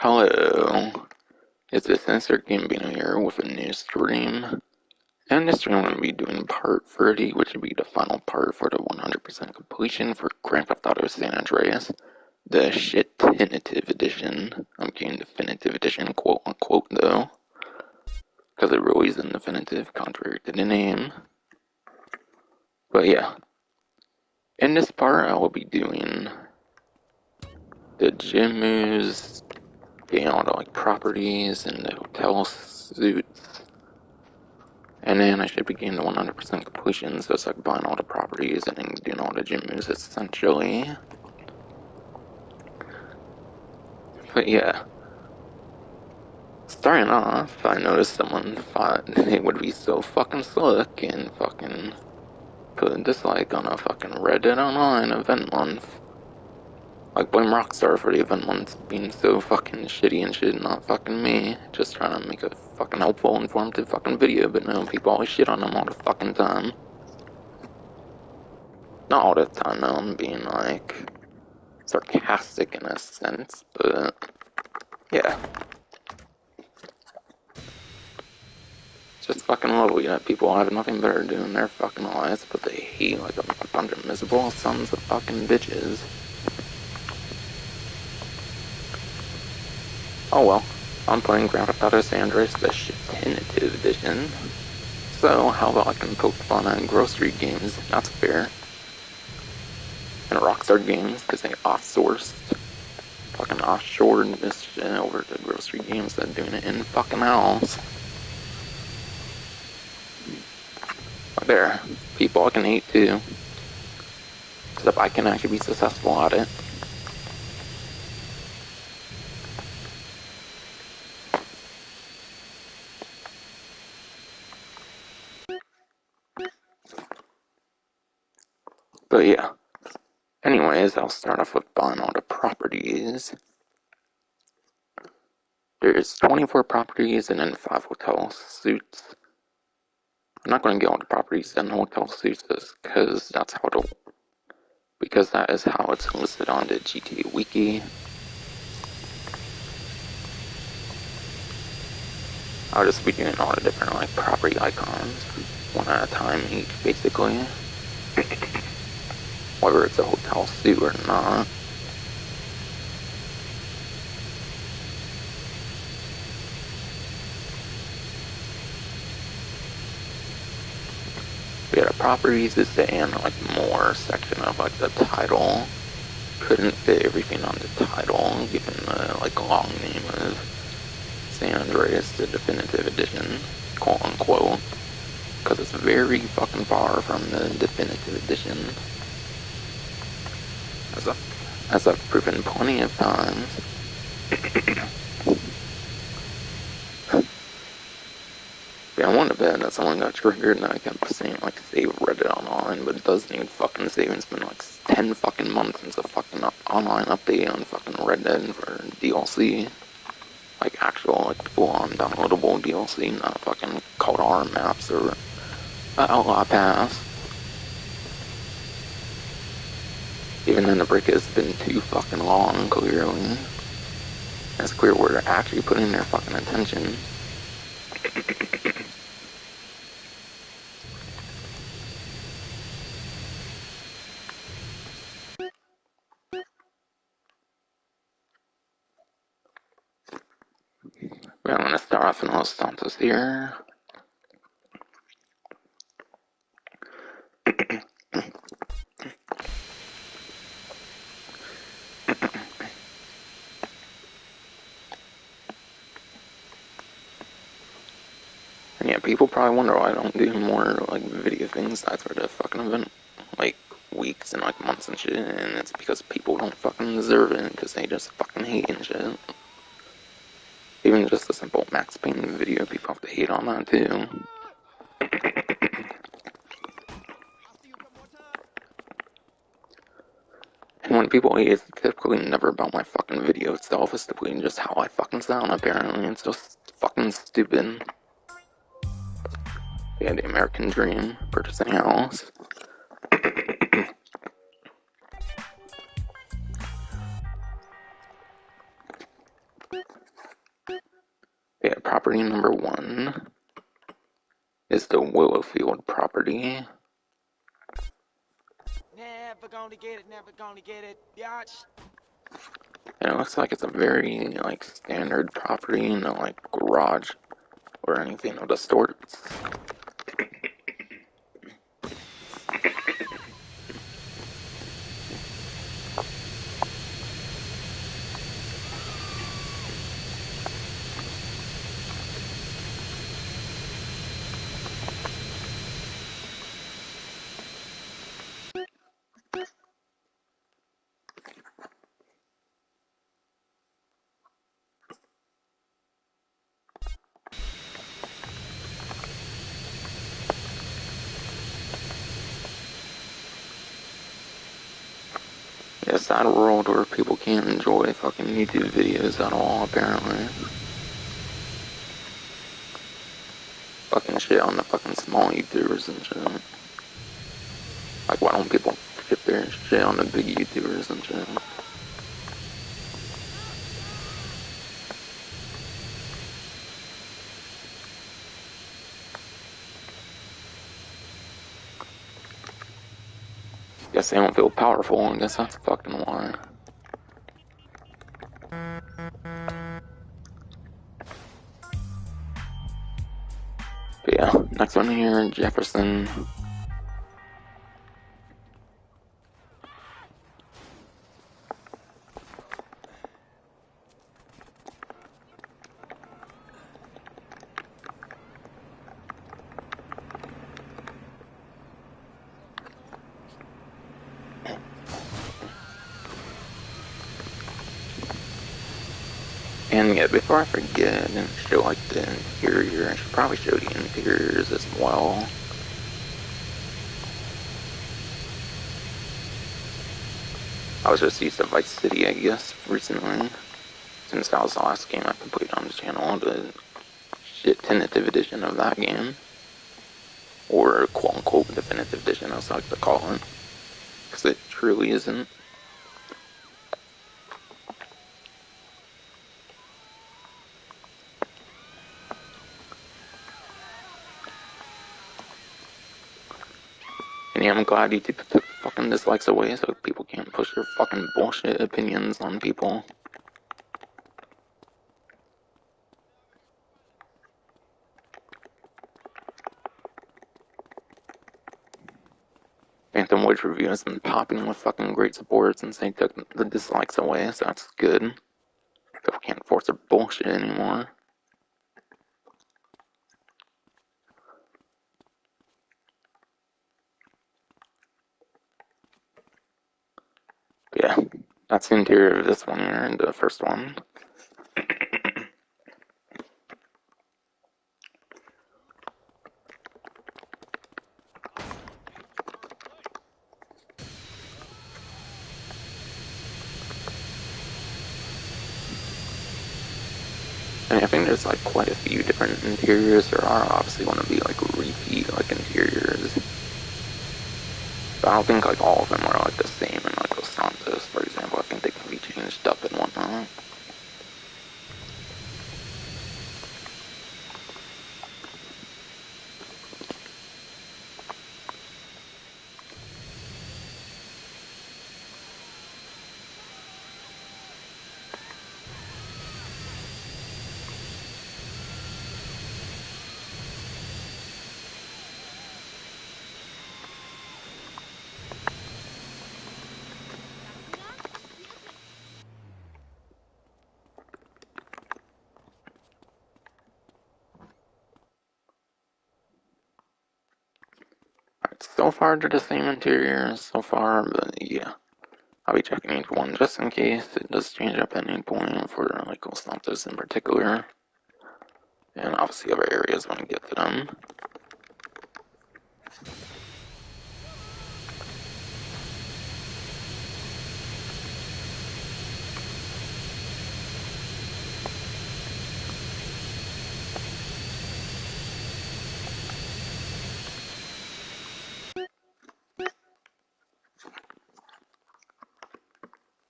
Hello, it's this Insert Gambino here with a new stream. And this stream I'm going to be doing part 30, which would be the final part for the 100% completion for Grand Theft Auto San Andreas, the shit-tinative edition. I'm getting definitive edition, quote unquote, though, because it really isn't definitive, contrary to the name. But yeah, in this part I will be doing the gym moves, getting all the properties and the hotel suits. And then I should begin the 100% completion, so it's like buying all the properties and then doing all the gym moves essentially. But yeah, starting off, I noticed someone thought they would be so fucking slick and fucking put a dislike on a fucking Reddit Online event month. Like, blame Rockstar for the event month being so fucking shitty and shit, not fucking me. Just trying to make a fucking helpful, informative fucking video, but no, people always shit on them all the fucking time. Not all the time, though, I'm being like sarcastic in a sense, but yeah. It's just fucking lovely that people have nothing better to do in their fucking lives, but they hate like a bunch of miserable sons of fucking bitches. Oh well, I'm playing Grand Theft Auto San Andreas, the shit-tinative edition. So, how about I can poke fun at grocery games? That's fair. And Rockstar games, because they off-sourced, fucking offshored this shit over to grocery games that are doing it in fucking house. There, people I can hate too. Except I can actually be successful at it. But yeah. Anyways, I'll start off with buying all the properties. There's 24 properties and then 5 hotel suits. I'm not going to get all the properties and hotel suits because that is how it's listed on the GTA Wiki. I'll just be doing all the different like property icons one at a time each, basically. Whether it's a hotel suit or not. Yeah, the properties is the and like more section of like the title. Couldn't fit everything on the title, given the like long name of San Andreas, the definitive edition, quote unquote, because it's very fucking far from the definitive edition, as I've proven plenty of times. Yeah, I want to bet that someone got triggered and I kept saying like save Reddit online, but it does need fucking saving. It's been like 10 fucking months since a fucking online update on fucking Reddit for DLC. Like actual, like full-on downloadable DLC, not fucking called R maps or Outlaw Pass. Even then, the break has been too fucking long, clearly. It's clear where they're actually putting their fucking attention. But I'm gonna start off in Los Santos here. And yeah, people probably wonder why I don't do more, like, video things after the fucking event, like, weeks and, like, months and shit, and it's because people don't fucking deserve it, because they just fucking hate and shit. Even just a simple Max Payne video, people have to hate on that, too. And when people hate, it's typically never about my fucking video itself, it's typically just how I fucking sound, apparently. It's just fucking stupid. Yeah, the American dream, purchasing a house. Yeah, property number 1 is the Willowfield property. Never gonna get it, never gonna get it, biatch. And it looks like it's a very, like, standard property, no, like, garage or anything of the sorts. Yeah, sad world where people can't enjoy fucking YouTube videos at all, apparently. Fucking shit on the fucking small YouTubers and shit. Like, why don't people ship their shit on the big YouTubers and shit? Guess they don't feel powerful, I guess that's fucking why. But yeah, next one here, Jefferson. And yeah, before I forget and show like the interior, I should probably show the interiors as well. I was just used to Vice City, I guess, recently. Since that was the last game I completed on the channel, the shit tentative edition of that game. Or quote-unquote definitive edition, as I like to call it. Because it truly isn't. And yeah, I'm glad YouTube took fucking dislikes away so people can't push their fucking bullshit opinions on people. Phantom Witch review has been popping with fucking great support since they took the dislikes away, so that's good. People can't force their bullshit anymore. But yeah, that's the interior of this one here, and the first one. And I think there's like quite a few different interiors. There are obviously going to be like repeat like interiors. But I don't think like all of them are like the same in like Los Santos, for example. I think they can be changed up and whatnot. So far they're the same interiors so far, but yeah. I'll be checking each one just in case it does change up at any point for like Los Santos in particular. And obviously other areas when I get to them.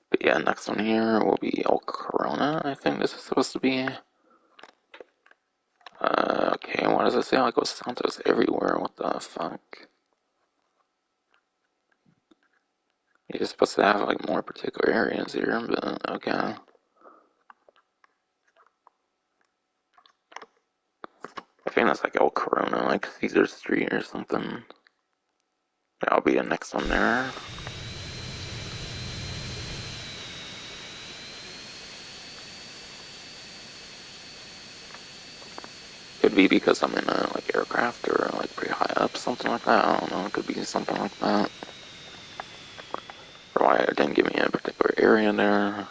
But yeah, next one here will be El Corona, I think this is supposed to be. Okay, why does it say like Los Santos everywhere? What the fuck? You're supposed to have like more particular areas here, but okay. I think that's like El Corona, like Caesar Street or something. That'll be the next one there. Could be because I'm in a like aircraft or like pretty high up, something like that. I don't know. It could be something like that. Or why it didn't give me a particular area there.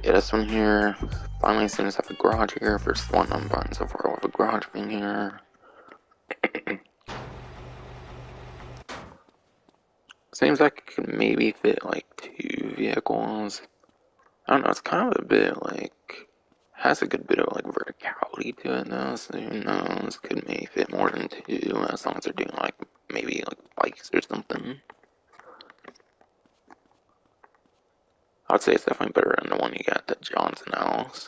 Yeah, this one here. Finally seems to have a garage here. First one I'm buying so far with a garage thing here. Seems like it could maybe fit like 2 vehicles. I don't know, it's kind of a bit like has a good bit of like verticality to it though, so who knows, could maybe fit more than 2 as long as they're doing like maybe like bikes or something. I'd say it's definitely better than the one you got at Johnson House.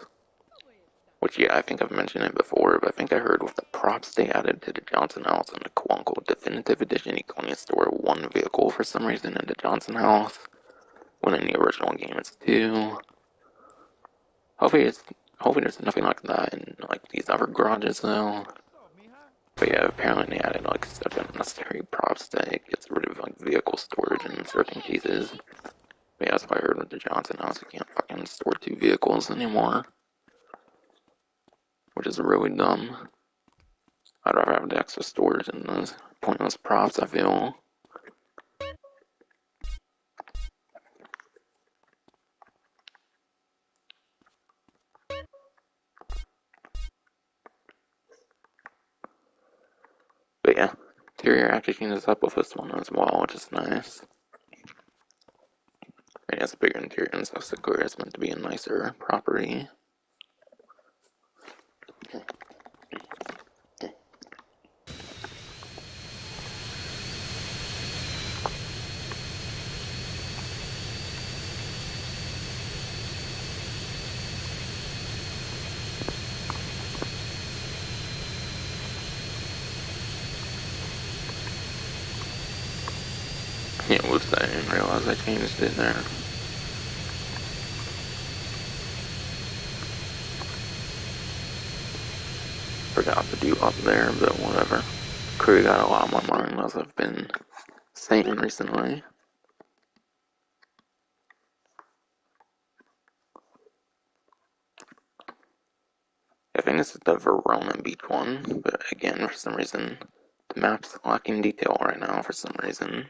Which, yeah, I think I've mentioned it before, but I think I heard with the props they added to the Johnson House and the quote-unquote definitive edition, you can only store 1 vehicle for some reason in the Johnson House, when in the original game it's 2. Hopefully there's nothing like that in like these other garages though. But yeah, apparently they added like such unnecessary props that it gets rid of like vehicle storage in certain cases. But yeah, that's what I heard with the Johnson House. You can't fucking store 2 vehicles anymore, which is really dumb. I'd rather have the extra storage than those pointless props, I feel. But yeah, interior actually changes up with this one as well, which is nice. It has a bigger interior and stuff, so it's meant to be a nicer property. Yeah, whoops, I didn't realize I changed it there. Forgot to do up there, but whatever. Crew got a lot on my mind as I've been saying recently. I think this is the Verona Beach one, but again, for some reason, the map's lacking detail right now for some reason.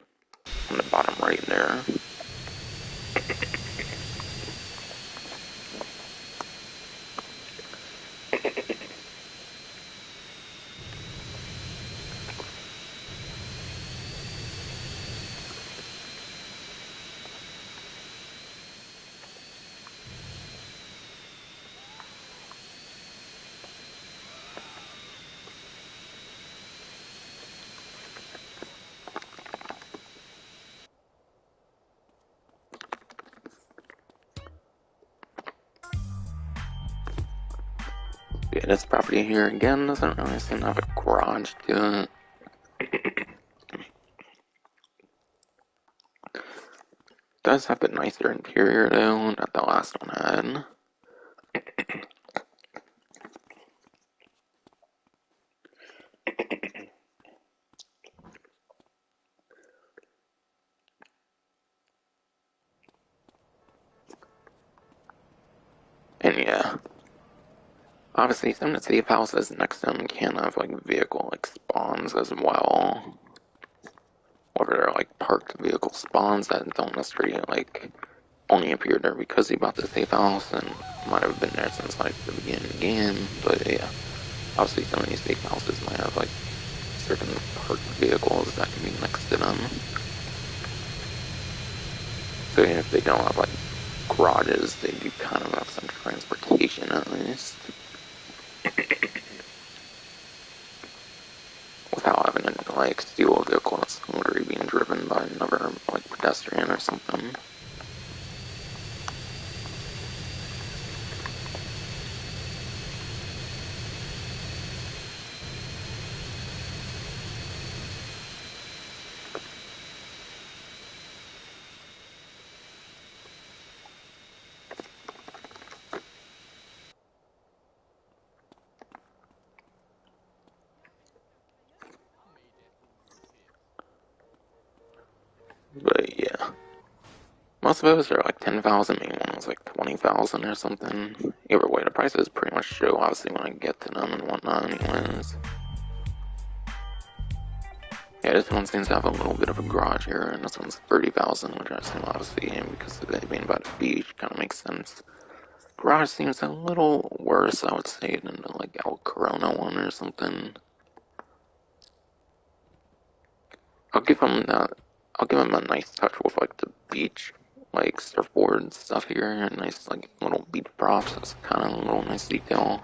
On the bottom right there. Yeah, this property here again doesn't really seem to have a garage to it. Does have the nicer interior though that the last one had. And yeah, obviously some of the safe houses next to them can have like vehicle like spawns as well. Whether they're like parked vehicle spawns that don't necessarily like only appear there because you bought the safe house and might have been there since like the beginning of the game. But yeah, obviously some of these safe houses might have like certain parked vehicles that can be next to them. So even if they don't have like garages, they do kind of have some transportation at least. Without having to like steal a vehicle that's literally being driven by another like pedestrian or something. But yeah, most of those are like 10,000, maybe one was like 20,000 or something. Either way, the prices pretty much show obviously when I get to them and whatnot anyways. Yeah, this one seems to have a little bit of a garage here, and this one's 30,000, which I assume obviously because of it being by the beach kind of makes sense. Garage seems a little worse, I would say, than the like El Corona one or something. I'll give them that. I'll give them a nice touch with like the beach, like surfboard stuff here, and nice like little beach props. That's kind of a little nice detail.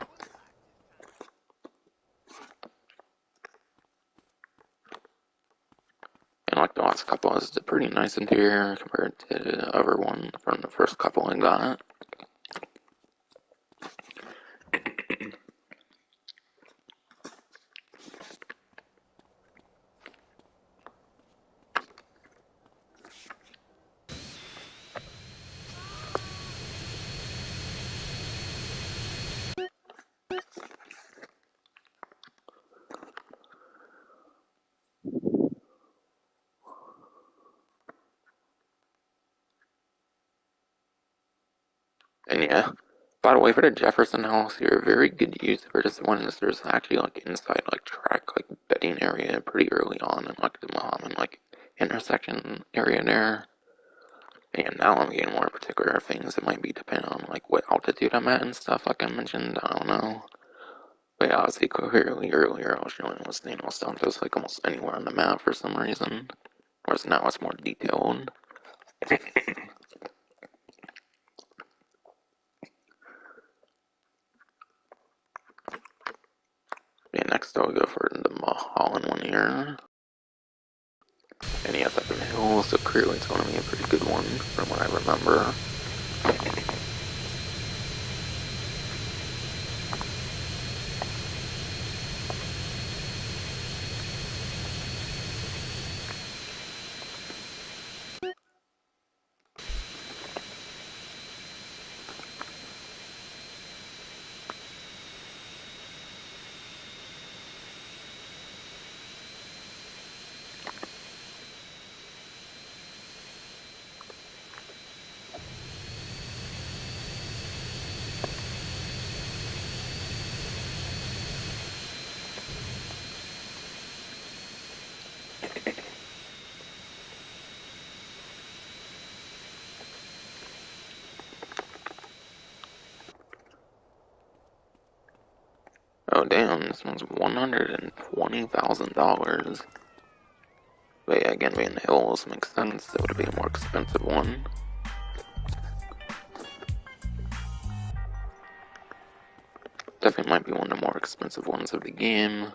And like the last couple, it's a pretty nice interior compared to the other one from the first couple I got. And yeah, by the way, for the Jefferson House here, very good use for this one is there's actually like inside like track like bedding area pretty early on in like the Muhammad like intersection area there. And now I'm getting more particular things. It might be depending on like what altitude I'm at and stuff like I mentioned. I don't know. But yeah, obviously clearly earlier I was showing listening all stuff just like almost anywhere on the map for some reason. Whereas now it's more detailed. Yeah, next I'll go for the Mulholland one here. And yeah, it's up in the hills, so clearly it's going to be a pretty good one from what I remember. Oh damn, this one's $120,000. But yeah, again, being in the hills makes sense. It would be a more expensive one. Definitely might be one of the more expensive ones of the game.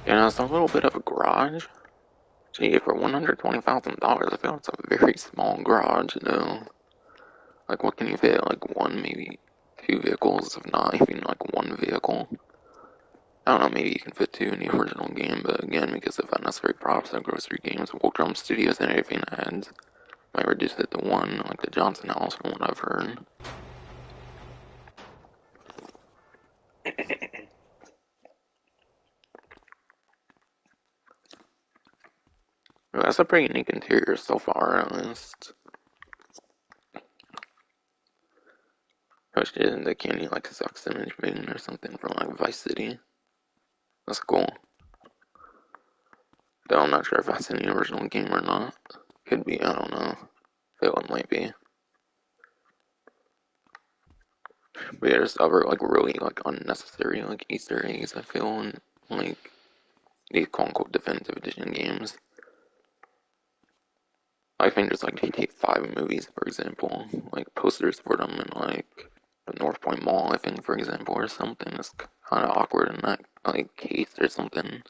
And it's a little bit of a garage. Gee, for $120,000, I feel it's a very small garage, you know. Like, what can you fit? Like, one, maybe two vehicles, if not even like one vehicle. I don't know, maybe you can fit two in the original game, but again, because of unnecessary props that Grocery Games, Wolf Drum Studios, and everything adds, might reduce it to one, like the Johnson House from what I've heard. But that's a pretty unique interior so far, at least. Oh Oh shit, the candy like sucks image making or something from like Vice City. That's cool. Though I'm not sure if that's in the original game or not. Could be, I don't know. Feel it might be. But yeah, there's other like really like unnecessary like Easter eggs I feel in like these quote unquote definitive edition games. I think just like GTA 5 movies, for example, like posters for them in like the North Point Mall, I think, for example, or something. It's kind of awkward in that like case or something.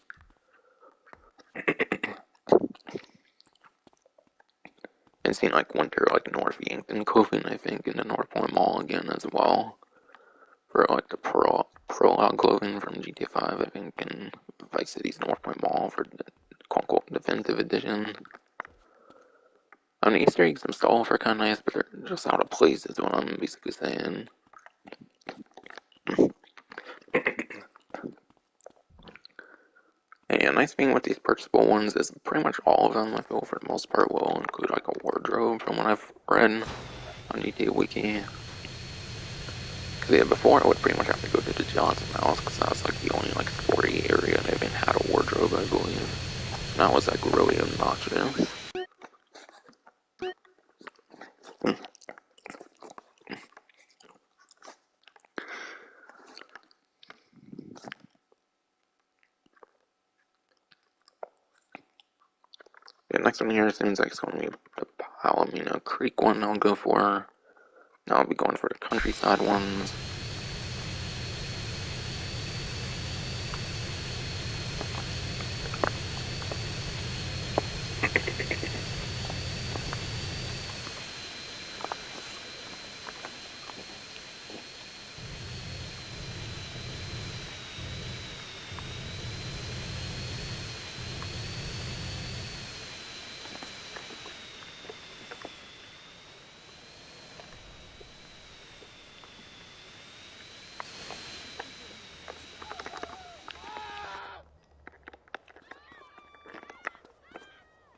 And seeing like Winter like North Yankton clothing, I think, in the North Point Mall again as well. For like the prologue clothing from GTA 5, I think, in Vice City's North Point Mall for the quote unquote definitive edition. I mean, Easter eggs themselves are kind of nice, but they're just out of place, is what I'm basically saying. And a nice thing with these purchasable ones is pretty much all of them, I feel, for the most part, will include like a wardrobe from what I've read on GTA Wiki. Because yeah, before I would pretty much have to go to the Johnson House, because that was like the only like sporty area that even had a wardrobe, I believe. And that was like really obnoxious. The next one here seems like it's going to be the Palomino Creek one I'll go for. Now I'll be going for the countryside ones.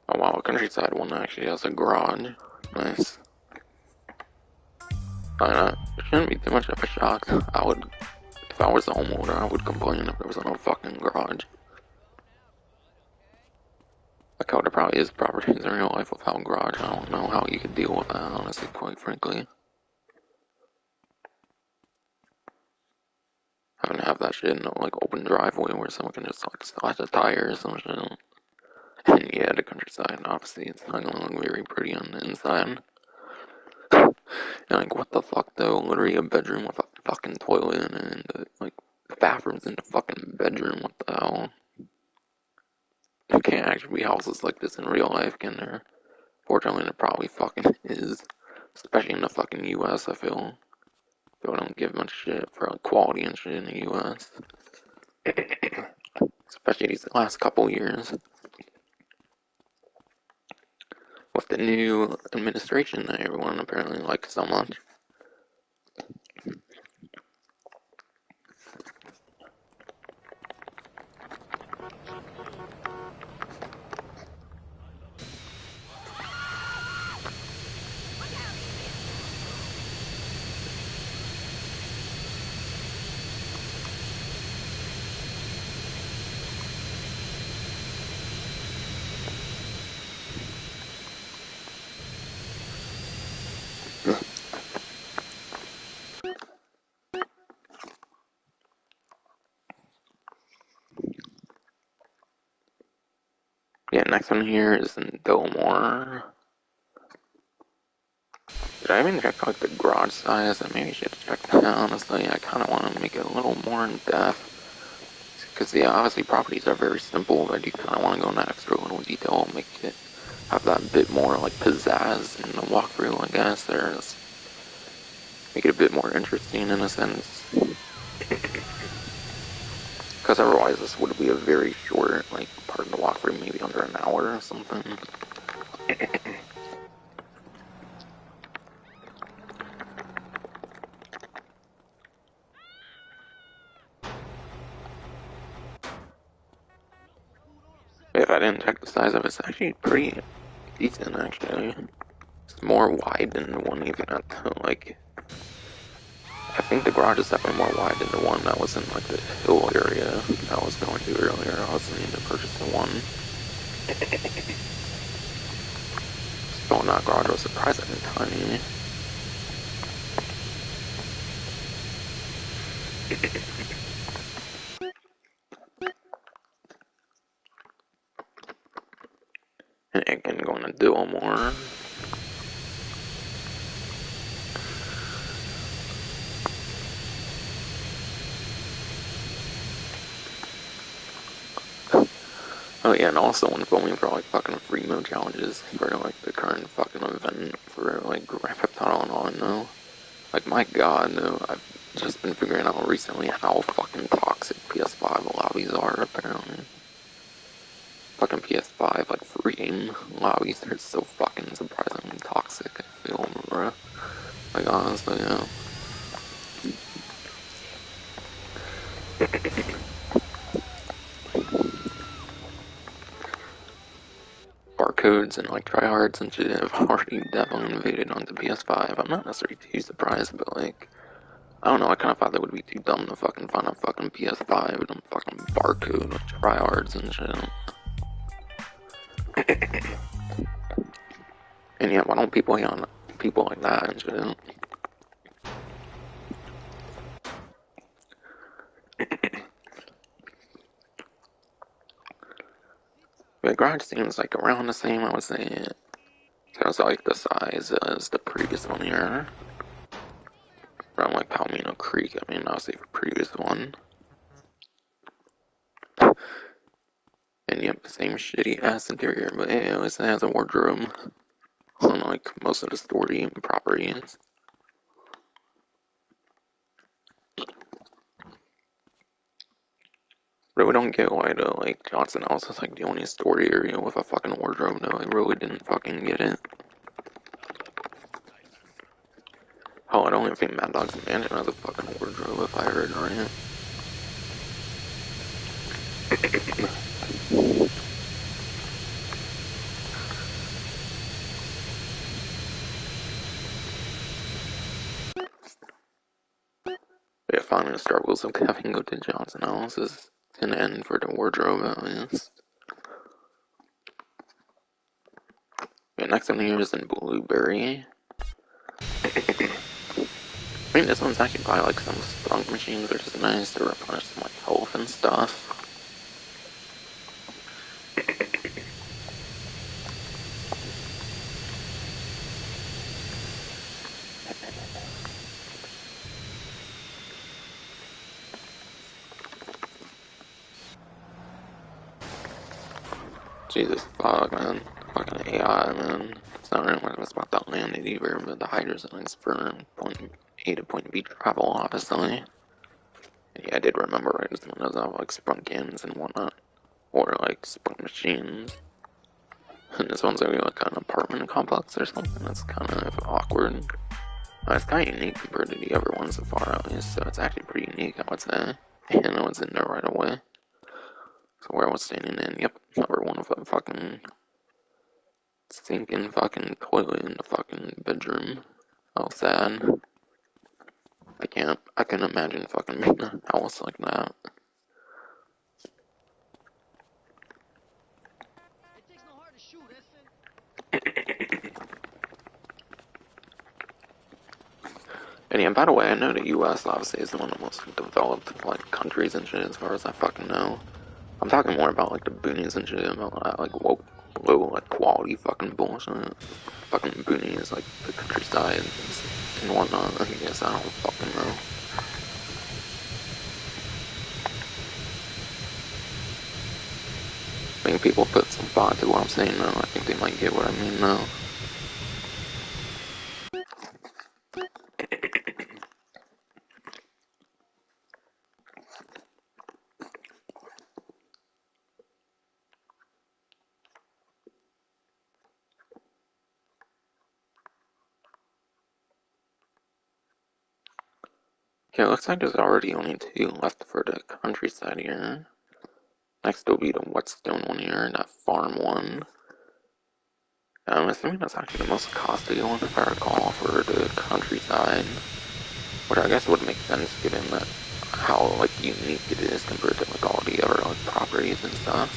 Oh wow, a countryside one actually has a garage. Nice. It shouldn't be too much of a shock. If I was the homeowner, I would complain if there was no fucking garage. Like how there probably is properties in real life without garage. I don't know how you could deal with that, honestly, quite frankly. Having to have that shit in a like open driveway where someone can just like slash a tire or some shit. And yeah, the countryside, obviously, it's not gonna look very pretty on the inside. And like, what the fuck though? Literally a bedroom with a fucking toilet in it, and the bathroom's in the fucking bedroom. What the hell? There can't actually be houses like this in real life, can there? Fortunately, there probably fucking is. Especially in the fucking US, I feel. People don't give much shit for like, quality and shit in the US. Especially these last couple years. With the new administration that everyone apparently likes so much. Yeah, next one here is in Belmore. Did I even check like the garage size? I maybe should check that, honestly. I kind of want to make it a little more in depth. Because, yeah, obviously properties are very simple, but I do kind of want to go in that extra little detail and make it have that bit more like pizzazz in the walkthrough, I guess. There's make it a bit more interesting in a sense. Because otherwise this would be a very short like part of the walkthrough, maybe under an hour or something. If I didn't check the size of it, it's actually pretty decent actually. It's more wide than the one even at the like I think the garage is definitely more wide than the one that was in like the hill area that I was going to earlier. I was needing to purchase the one. Still, that garage was surprisingly tiny. And again, going to do more. Oh yeah, and also when filming for like fucking free mode challenges for like the current fucking event for like Grand Theft Auto and all, I know. Like my god, no, I've just been figuring out recently how fucking toxic PS5 lobbies are apparently. Fucking PS5 like free game lobbies are so fucking surprisingly toxic, I feel, bro. Like honestly, yeah. Barcodes and like tryhards and shit have already definitely invaded onto PS5. I'm not necessarily too surprised, but like, I don't know, I kind of thought that would be too dumb to fucking find a fucking PS5 with a fucking barcode with tryhards and shit. And yeah, why don't people hate on people like that and shit? The garage seems like around the same, I would say. So it's like the size as the previous one here. Around like Palomino Creek, I mean, obviously the previous one. And yep, the same shitty ass interior, but hey, at least it has a wardrobe. Unlike most of the story properties. Really don't get why the like Johnson House is like the only story area with a fucking wardrobe though. I really didn't fucking get it. Hell, I don't even think Mad Dog's Mansion has a fucking wardrobe if I heard right. But yeah, finally the struggles of having to go to Johnson House is an end for the wardrobe at least. Yeah, next one here is in Blueberry. I mean, this one's actually probably like some spunk machines, which is nice to replenish some like health and stuff. Jesus fuck, man. Fucking AI, man. It's not really much about that landed either, but the hydrogen is for point A to point B travel, obviously. And yeah, I did remember right, this one does have like sprunk ends and whatnot. Or like sprunk machines. And this one's gonna be like an apartment complex or something. That's kind of awkward. It's kind of unique compared to the other ones so far, at least. So it's actually pretty unique, I would say. And I was in there right away. So where I was standing in, yep, number one of a fucking stinking fucking toilet in the fucking bedroom. Oh, sad. I can imagine fucking being in a house like that. It takes no heart to shoot, listen. And yeah, by the way, I know the US obviously is one of the most developed like countries and shit as far as I fucking know. I'm talking more about like the boonies and shit, about that, like low like quality fucking bullshit. Fucking boonies, like the countryside and whatnot. I guess I don't fucking know. I think people put some thought to what I'm saying though. I think they might get what I mean though. Okay, it looks like there's already only two left for the countryside here. Next will be the Whetstone one here, that farm one. I'm assuming that's actually the most costly one if I recall for the countryside. which I guess would make sense given that how like unique it is compared to like all the other like properties and stuff.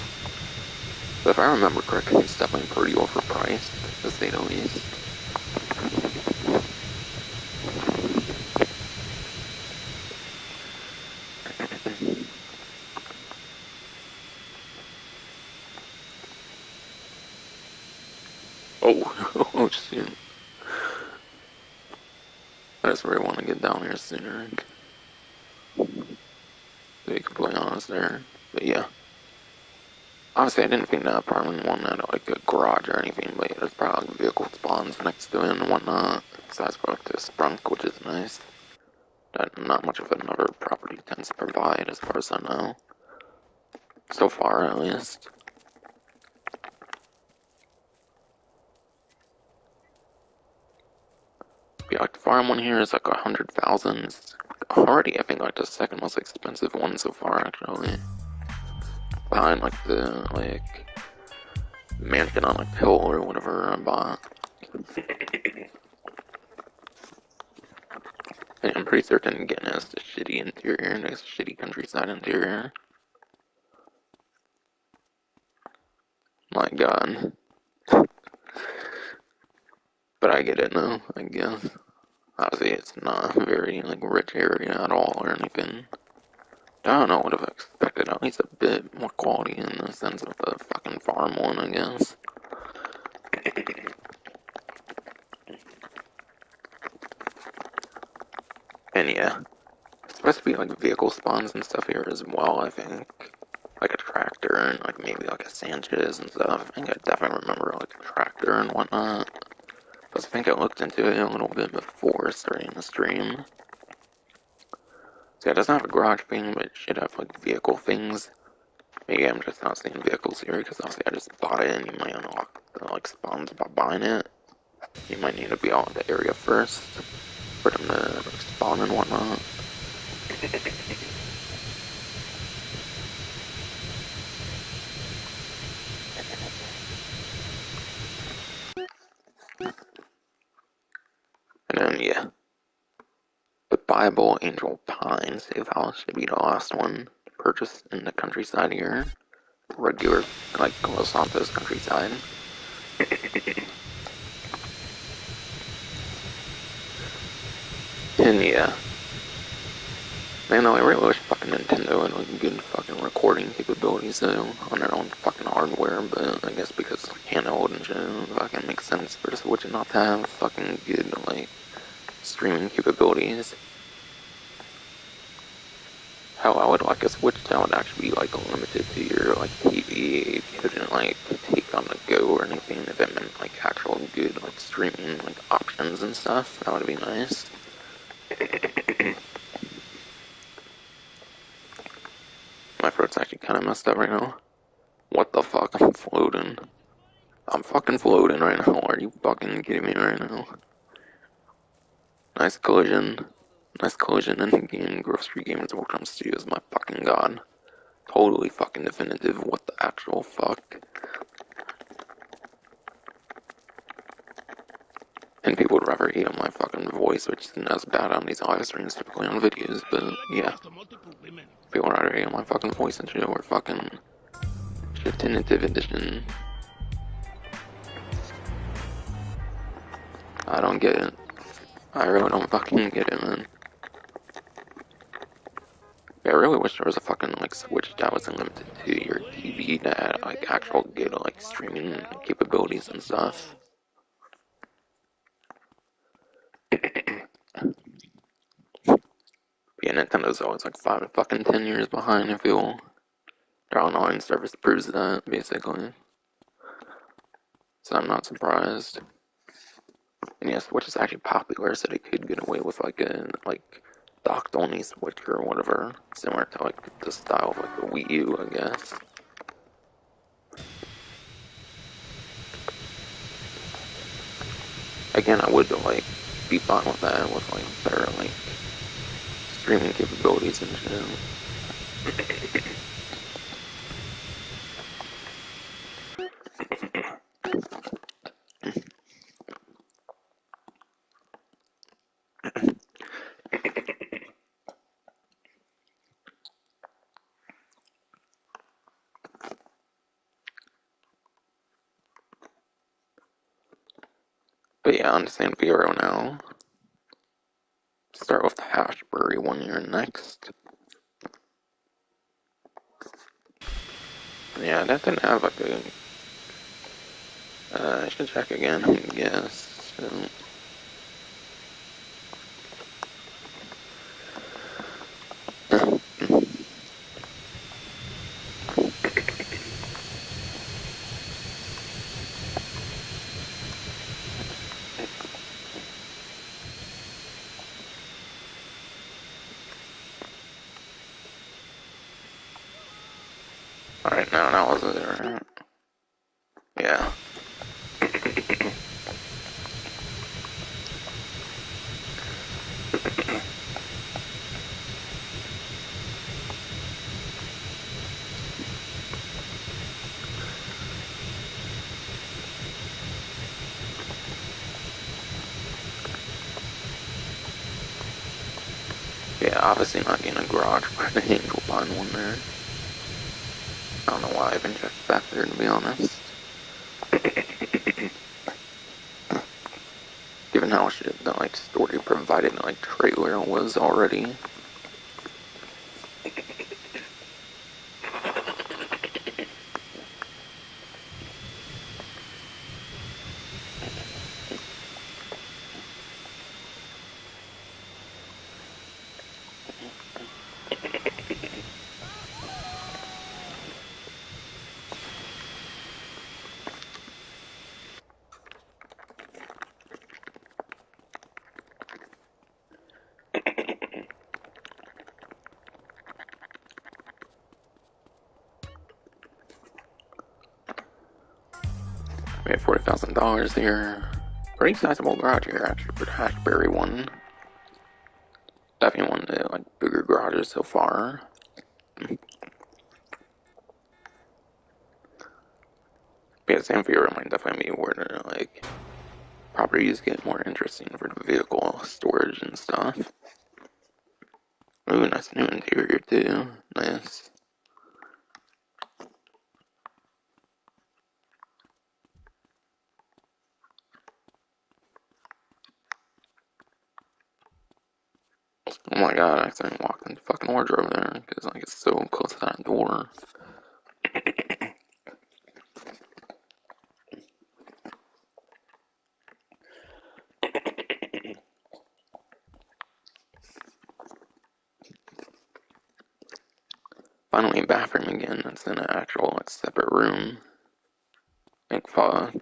But if I remember correctly, it's definitely pretty overpriced, to say the least. Oh, oh shit. I just really want to get down here sooner. To be completely honest there. But yeah. Honestly, I didn't think that apartment one had like a garage or anything, but yeah, there's probably like vehicle spawns next to it and whatnot. Besides probably like the sprunk, which is nice. That not much of another property tends to provide, as far as I know. So far, at least. Yeah, like the farm one here is like 100,000. Already, I think like the second most expensive one so far, actually. Behind like the mansion on like the hill or whatever I bought. And I'm pretty certain again it has the shitty interior, nice shitty countryside interior. My god. But I get it now, I guess. Obviously it's not a very like rich area at all or anything. I don't know, would have expected at least a bit more quality in the sense of the fucking farm one, I guess. And yeah, it's supposed to be like vehicle spawns and stuff here as well, I think. Like a tractor and like maybe like a Sanchez and stuff. I think I definitely remember like a tractor and whatnot. Because I think I looked into it a little bit before starting the stream. So yeah, it doesn't have a garage thing, but it should have like vehicle things. Maybe I'm just not seeing vehicles here because obviously I just bought it and you might unlock the like spawns by buying it. You might need to be out in the area first for them to like, spawn and whatnot. And then yeah, the Bible Angel Pine safe house should be the last one to purchase in the countryside here. Regular like Los Santos countryside. And yeah, man, though, I really wish fucking Nintendo had like good fucking recording capabilities though on their own fucking hardware, but I guess because handheld and shit, it fucking makes sense for the Switch not to have fucking good like streaming capabilities. How I would like a Switch that would actually be like limited to your like TV if you couldn't like take on the go or anything. If it meant like actual good like streaming like options and stuff, that would be nice. My throat's actually kind of messed up right now. What the fuck? I'm floating. I'm fucking floating right now. Are you fucking kidding me right now? Nice collision. Nice collision in game Grocery Games Workshop Studios. My fucking god. Totally fucking definitive. What the actual fuck? And people would rather hate on my fucking voice, which isn't as bad on these live streams, typically on videos, but yeah. People would rather hate on my fucking voice and shit, or fucking definitive edition. I don't get it. I really don't fucking get it, man. Yeah, I really wish there was a fucking like Switch that was limited to your TV that had like actual good like streaming capabilities and stuff. Yeah, Nintendo's always like 5 to 10 years behind. I feel their online service proves that basically, so I'm not surprised. And yeah, Switch is actually popular, so they could get away with like a like docked only Switch or whatever, similar to like the style of like the Wii U, I guess. Again, I would like be fine with that with like better like streaming capabilities and shit. But yeah, on to San Fierro now. Start with the Hashberry one year next. Yeah, that didn't have like a. I should check again, I guess. So. Alright, now that was it, right? Yeah. Yeah, obviously not getting a garage for the Angel Pine one there. I don't know why I even checked back there, to be honest. Given how much the like story provided like trailer was already. We have $40,000 here. Pretty sizable garage here actually for the Hashberry one. Definitely one of the like bigger garages so far. Yeah, San Fierro might definitely be where the like properties get more interesting for the vehicle storage and stuff. Ooh, nice new interior too. Nice. Oh my god, I accidentally walked into fucking wardrobe there because like it's so close to that door. Finally, bathroom again. It's in an actual like separate room. Like fuck.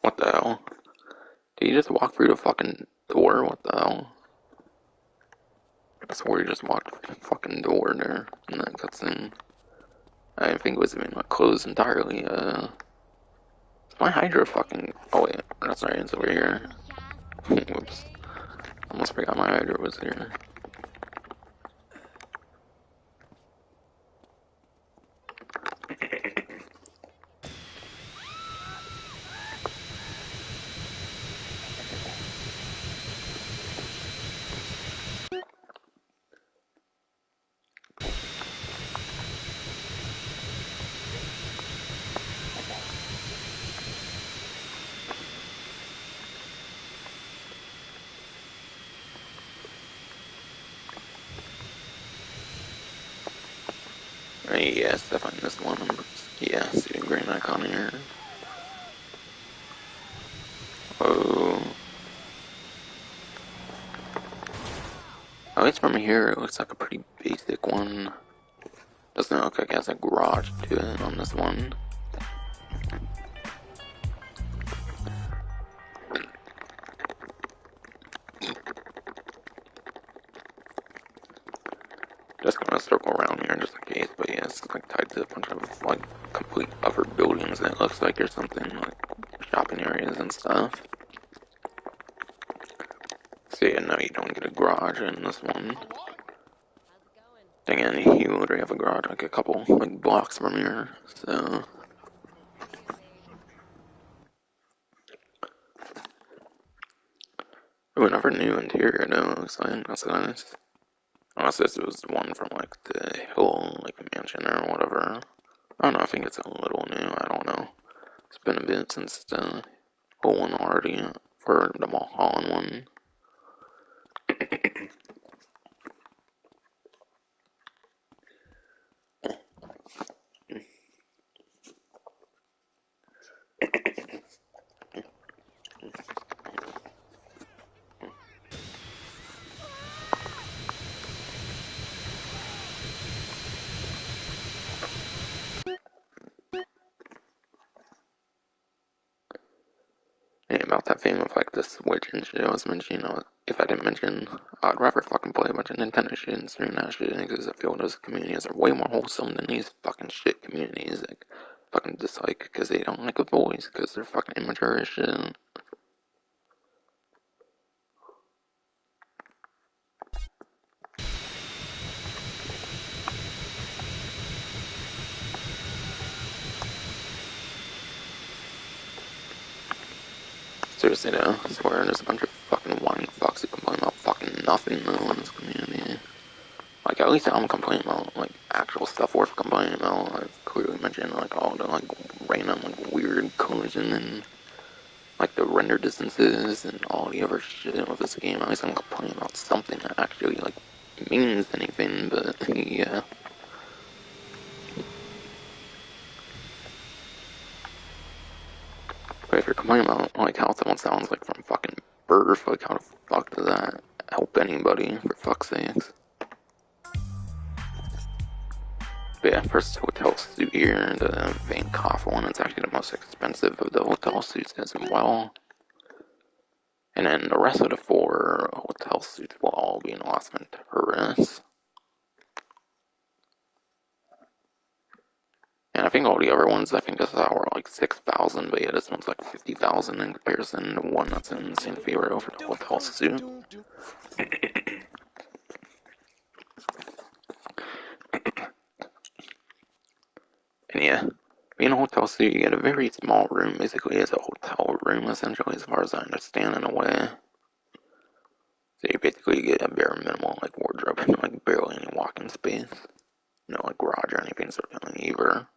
What the hell? Did you just walk through the fucking door? What the hell? I swear you just walked through the fucking door there in that cutscene. I didn't think it was even like closed entirely. Is my Hydra fucking. Oh wait, that's right, it's over here. Whoops. Almost forgot my Hydra was here. Yes, definitely this one. Yeah, see the green icon here. Oh. At least from here, it looks like a pretty basic one. Doesn't look like it has a garage to it on this one. Just gonna circle around here just in case, but yeah, it's like tied to a bunch of like complete other buildings. It looks like there's something like shopping areas and stuff. So yeah, no, you don't get a garage in this one. Dang it, you literally have a garage like a couple like blocks from here, so. Ooh, another new interior though, looks like. That's nice. Unless this was the one from like the hill, like mansion or whatever. I don't know, I think it's a little new, I don't know. It's been a bit since the whole one already, for the Mulholland one. And about that thing with like the Switch and shit I was mentioning, if I didn't mention, I'd rather fucking play a bunch of Nintendo shit and stream that shit because I feel those communities are way more wholesome than these fucking shit communities that fucking dislike because they don't like a voice because they're fucking immature as shit. Seriously though, I swear there's a bunch of fucking whining fucks who complain about fucking nothing though in this community. Like at least I'm complaining about like actual stuff worth complaining about. I've clearly mentioned like all the like random like weird collision and like the render distances and all the other shit with this game. At least I'm complaining about something that actually like means anything. But yeah. But if you're complaining about like how someone sounds like from fucking birth, like how the fuck does that help anybody? For fuck's sakes. But yeah, first hotel suit here, the Van Gogh one, it's actually the most expensive of the hotel suits as well. And then the rest of the 4 hotel suits will all be in Las Venturas. And I think all the other ones, I think this is were like 6,000, but yeah, this one's like 50,000 in comparison to one that's in San Fierro for the hotel suit. And yeah, being a hotel suit, you get a very small room, basically it's a hotel room essentially, as far as I understand in a way. So you basically get a bare minimal like wardrobe and like barely any walk-in space. No like garage or anything certainly either.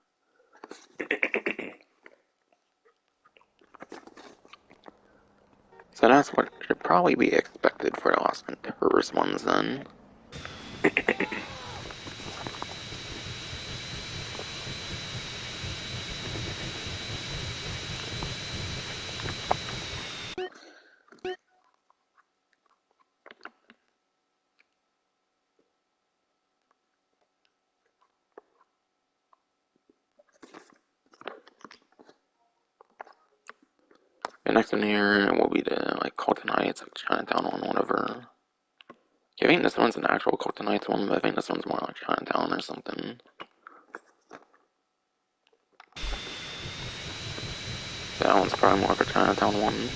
So that's what should probably be expected for the Las Venturas ones then. The next one here will be the like Colton Heights, like Chinatown one, whatever. Yeah, I think this one's an actual Colton Heights one, but I think this one's more like Chinatown or something. That one's probably more of a Chinatown one.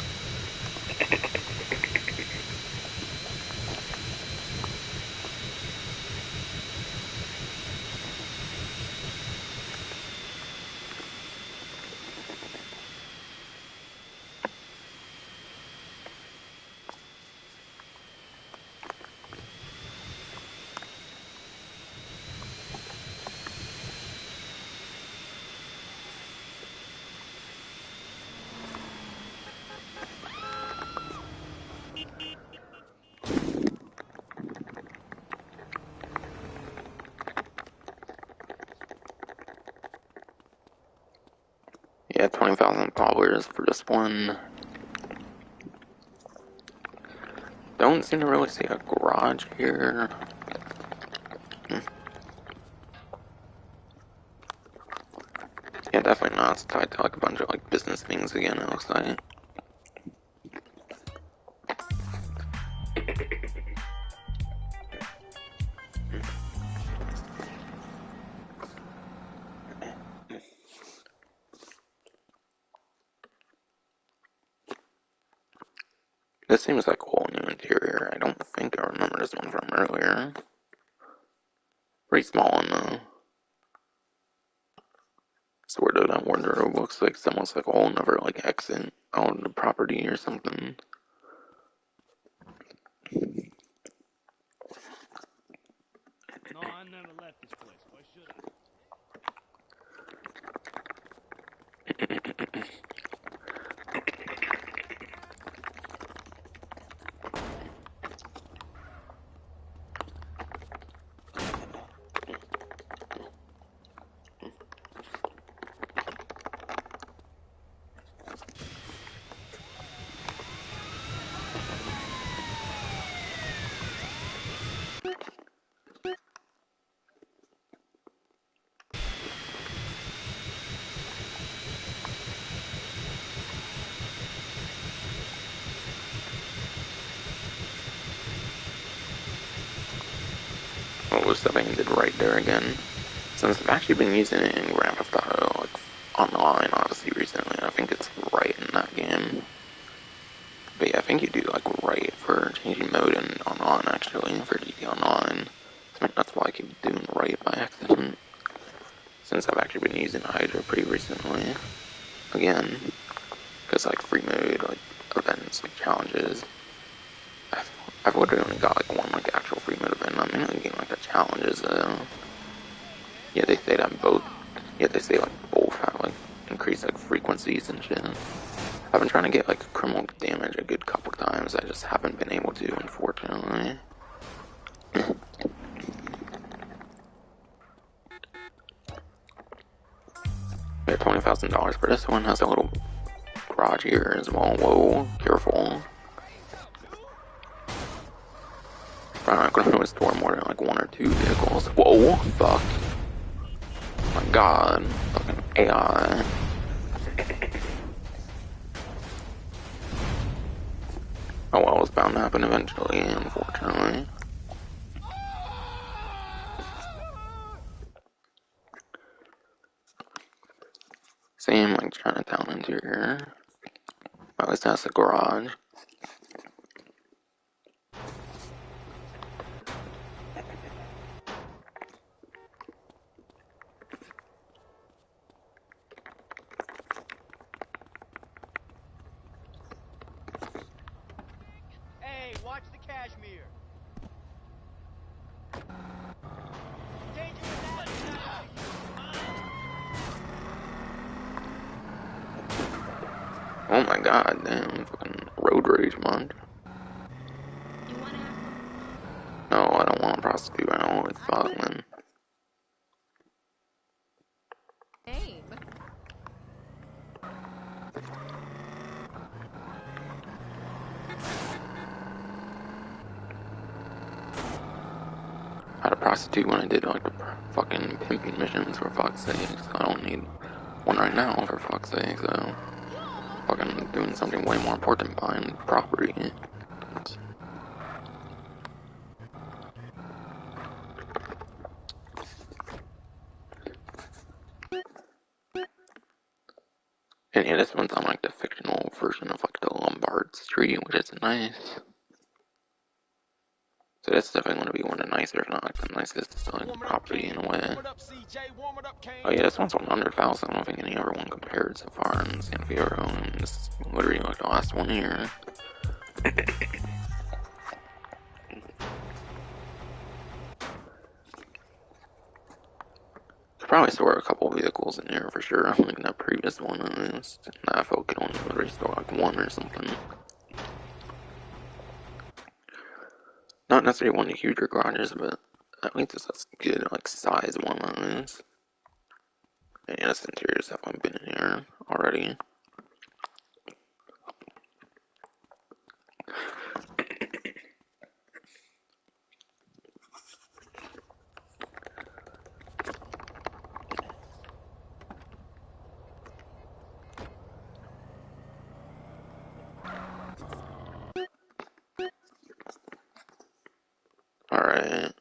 Yeah, 20,000 followers for this one. Don't seem to really see a garage here. Yeah, definitely not. It's tied to like a bunch of like business things again, it looks like. This seems like a whole new interior. I don't think I remember this one from earlier. Pretty small one though. Sort of that wardrobe looks like almost like a whole another like exit on the property or something. No, I never left this place. Why should I? what was something I did right there again. Since I've actually been using it in Grand Theft Auto, like, online, obviously, recently, I think it's right in that game. But yeah, I think you do, like, right for changing mode in online, actually, for GT Online. I think that's why I keep doing right by accident. Since I've actually been using Hydra pretty recently. Again. Because, like, free mode, like, events, like, challenges. I've literally only got, like, one, like, actual free mode event. I'm mainly getting, like, the challenges, yeah, they say that both, yeah, they say, like, both have, like, increased, like, frequencies and shit. I've been trying to get, like, criminal damage a good couple times. I just haven't been able to, unfortunately. Yeah, $20,000 for this one. Has a little garage here as well. Whoa, careful. Probably not gonna store more than like 1 or 2 vehicles. Whoa, fuck. Oh my god. Fucking AI. Oh well, it's bound to happen eventually, unfortunately. Same like Chinatown interior. At least that's the garage. Hey, watch the cashmere. Danger in that side of Oh my god, damn, fucking road rage, man. No, I don't want a prostitute. I don't want to fuck, man. I had a prostitute when I did like the fucking pimping missions, for fuck's sake. I don't need one right now, for fuck's sake, so fucking doing something way more important, buying property. And yeah, this one's on like the fictional version of like the Lombard Street, which is nice. So that's definitely going to be one of the nicer, if not like the nicest like property in a way. Oh yeah, this one's 100,000. I don't think any other one compared so far in San Fierro, and this is literally like the last one here. Could probably store a couple vehicles in here for sure. Like that previous one, at least. I felt could only literally store like one or something. Not necessarily one of the huger garages, but at least it's a good like size one at least. And yeah, this interior's definitely been in here already. Alright.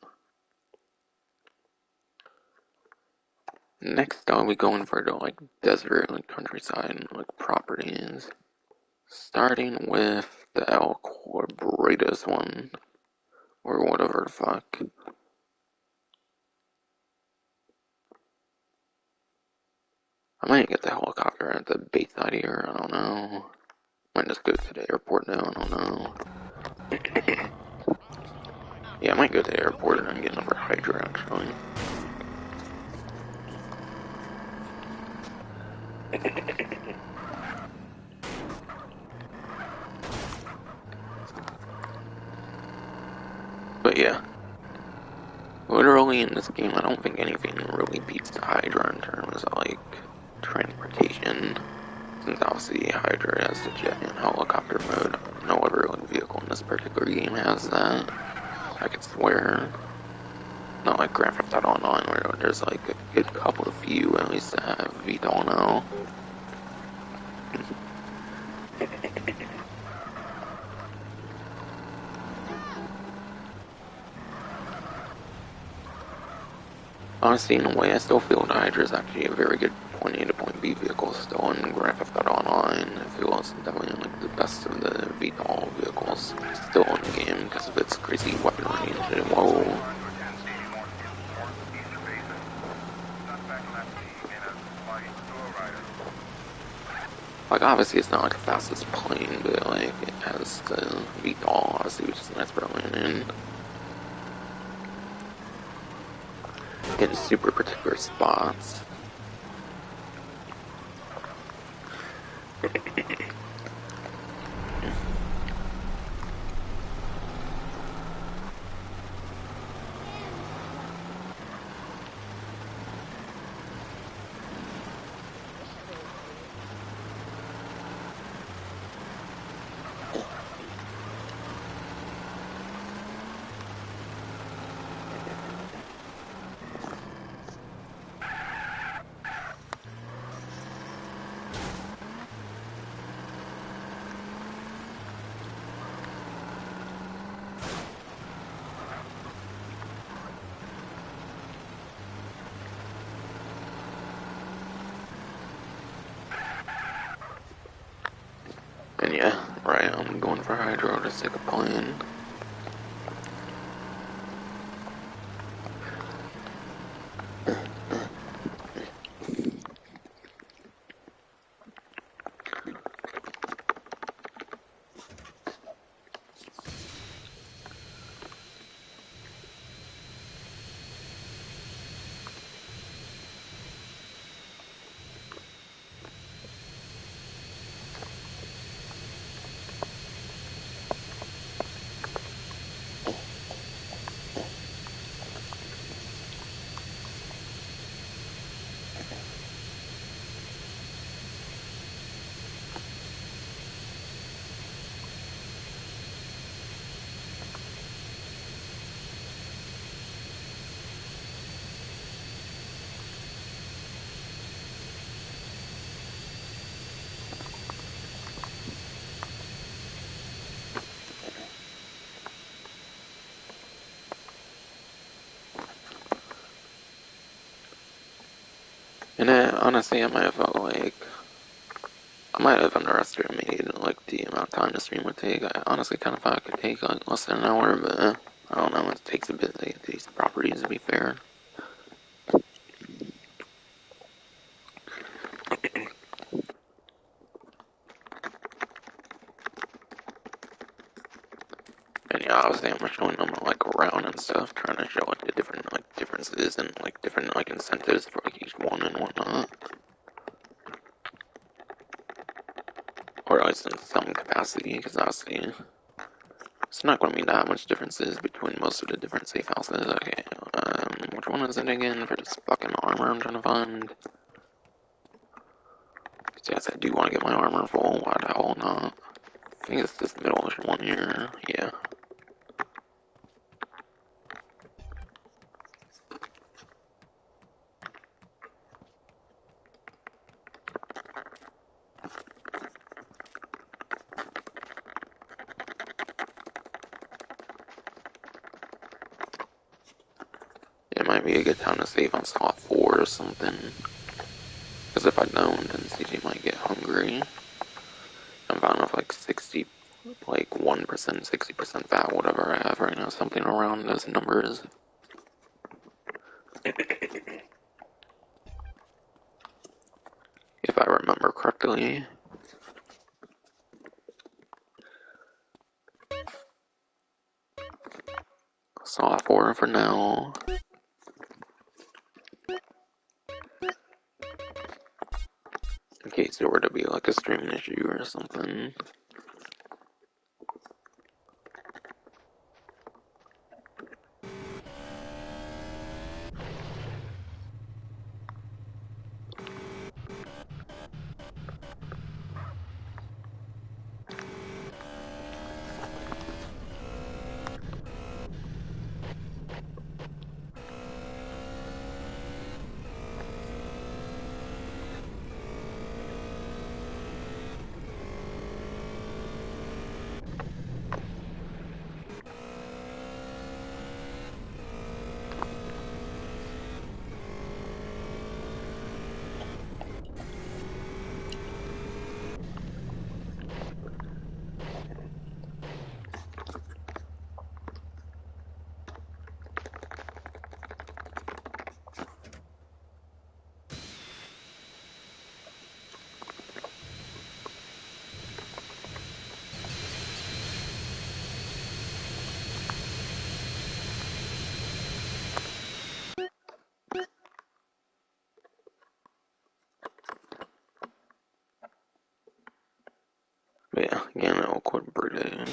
Next I'll be going for the like desert, like countryside, like properties. Starting with the El Corbritas one. Or whatever the fuck. I might get the helicopter at the Bayside here, I don't know. Might just go to the airport now, I don't know. Yeah, I might go to the airport and then get another Hydra actually. But yeah. Literally in this game, I don't think anything really beats the Hydra in terms of like transportation. Since obviously Hydra has the jet and helicopter mode, no other like, vehicle in this particular game has that. I could swear. Not like Grand Theft Auto Online where there's like a good couple of few at least that have VTOL now. Honestly, in a way, I still feel the Hydra is actually a very good point A to point B vehicle still in Grand Theft Auto Online. I feel it's definitely like the best of the VTOL vehicles still in the game because of its crazy weapon range. And whoa. Like, obviously, it's not like the fastest plane, but like, it has the VTOL, obviously, which is nice for landing in super particular spots. And yeah, right, I'm going for Hydro to take a plane. And honestly, I might have felt like I might have underestimated like the amount of time the stream would take. I honestly kind of thought it could take like less than an hour, but I don't know. It takes a bit to get these properties, to be fair. And yeah, obviously I'm showing them like around and stuff, trying to show like the different like differences and like different like incentives for like each one and whatnot, or at least in some capacity, because obviously it's not going to be that much differences between most of the different safe houses. Okay, which one is it again for this fucking armor I'm trying to find? Yes, I do want to get my armor full. Why the hell not? I think it's this middle one here. Yeah. It might be a good time to save on slot 4 or something. Because if I don't, then CJ might get hungry. I'm fine with like 60, like 1%, 60% fat, whatever I have right now. Something around those numbers. If I remember correctly. Slot 4 for now. In case there were to be like a stream issue or something. real quick, birthday.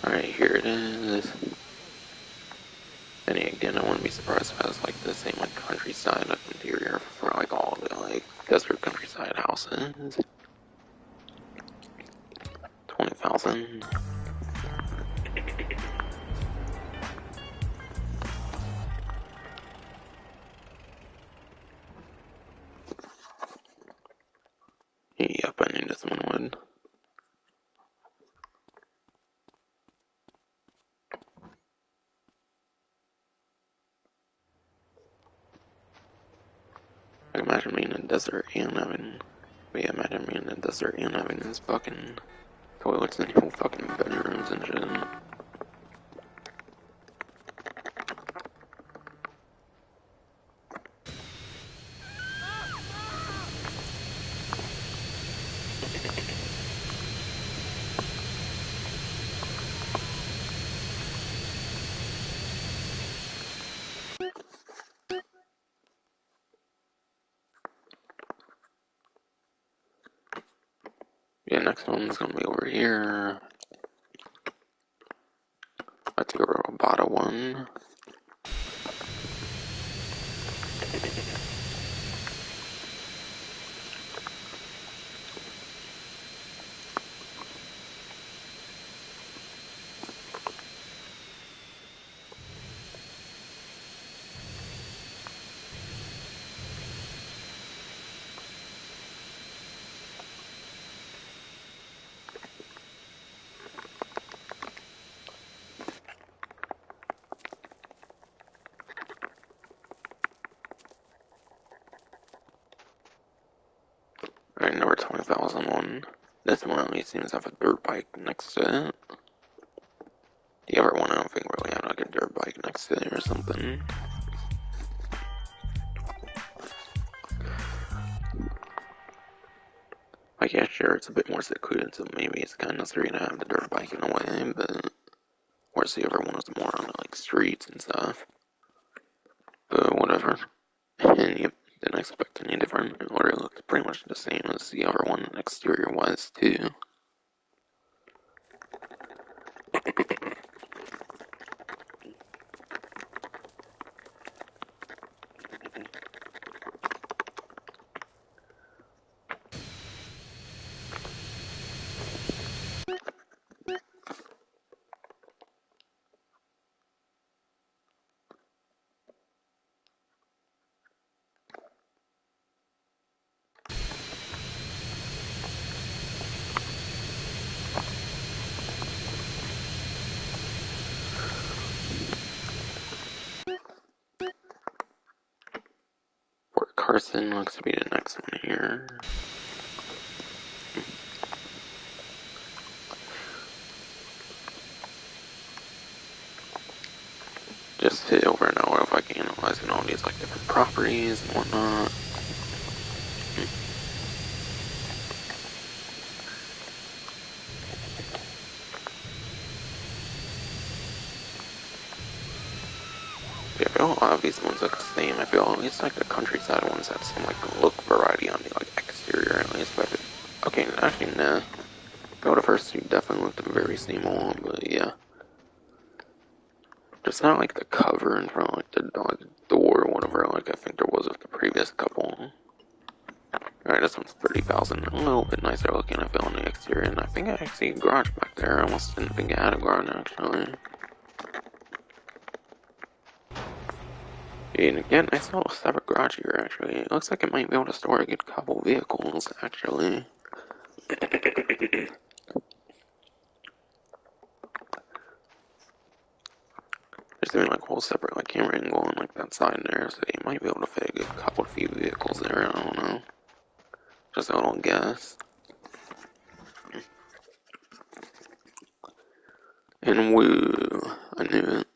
Alright, here it is. And again, I wouldn't be surprised if it has like the same like countryside like interior for like all the like desert countryside houses. 20,000. Yep, I knew this one would. I imagine being in the desert and having. But yeah, imagine being in the desert and having this fucking toilets and whole fucking bedrooms and shit. Yeah, next one's gonna be over here. I took a roboto one. Alright, number 20,001. This one at least seems to have a dirt bike next to it. The other one I don't think really had like a dirt bike next to it or something. Like, yeah, sure, it's a bit more secluded, so maybe it's kind of necessary to have the dirt bike in a way, but whereas the other one was more on the, like, streets and stuff. But whatever. And yep, didn't expect any different. It literally looked pretty much the same as the other one exterior was, too. Fort Carson looks to be the next one here. Just hit over and over if I can analyzing all these like different properties and whatnot. Yeah, I feel a lot of these ones look the same. I feel at least like the countryside ones have some like look variety on the like exterior at least. But okay, actually nah. I feel the first two definitely looked very same on, but yeah. Just not like the cover in front of like the door or whatever like I think there was with the previous couple. Alright, this one's 30,000. A little bit nicer looking, I feel, on the exterior. And I think I see a garage back there. I almost didn't think it had a garage, actually. And again, I saw a separate garage here, actually. It looks like it might be able to store a good couple vehicles, actually. There's even like a whole separate like camera angle on like that side there, so you might be able to fit a good couple few vehicles there, I don't know. Just a little guess. And woo, I knew it.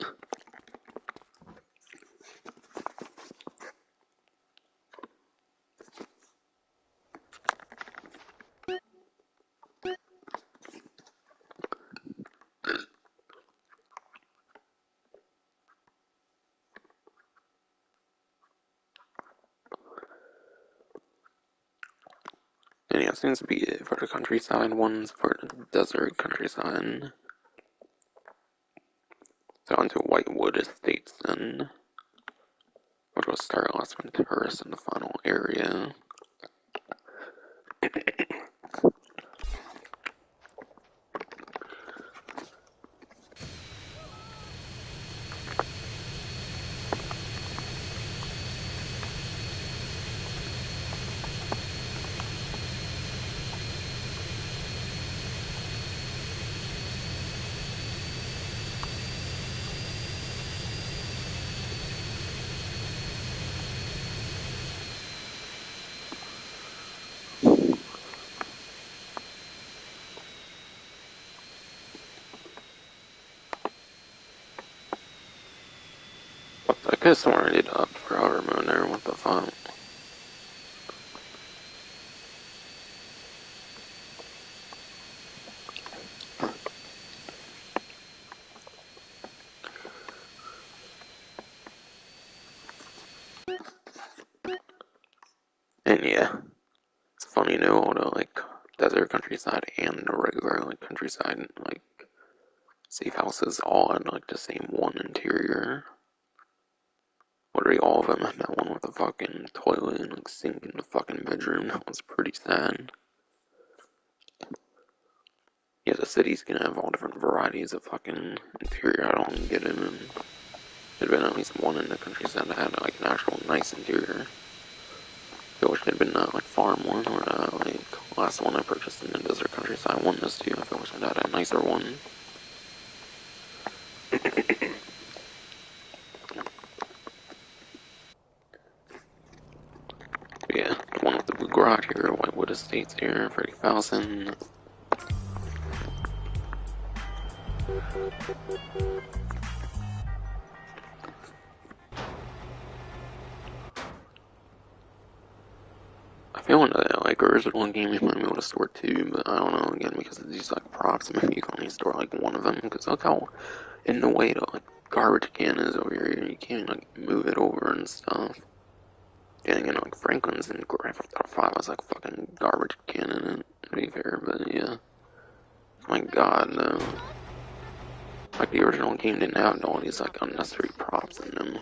And yeah, it seems to be it for the countryside ones. For the desert countryside. So onto Whitewood Estates then. Which will start Las Venturas in the final area. What the, I could've sworn I did up for Outer Moon there, what the fuck? And yeah, it's funny to all the like desert countryside and the regular like countryside like safe houses all had like the same one interior. Literally all of them had that one with a fucking toilet and like sink in the fucking bedroom. That was pretty sad. Yeah, the city's gonna have all different varieties of fucking interior. I don't get it. And there'd been at least one in the countryside that had like an actual nice interior. I wish there'd been that like farm one or like last one I purchased in the desert countryside. I want this too. I wish I'd had a nicer one. But yeah, the one with the blue garage here, Whitewood Estates here, 30,000. I feel in the like original game you might be able to store two, but I don't know again because of these like props. Maybe you can only store like one of them. Because look how in the way the like garbage can is over here. You can't like move it over and stuff. Getting in like Franklin's and Grand Theft Auto 5 was like fucking garbage can in it. To be fair, but yeah. My God, no. Like the original game didn't have all these like unnecessary props in them.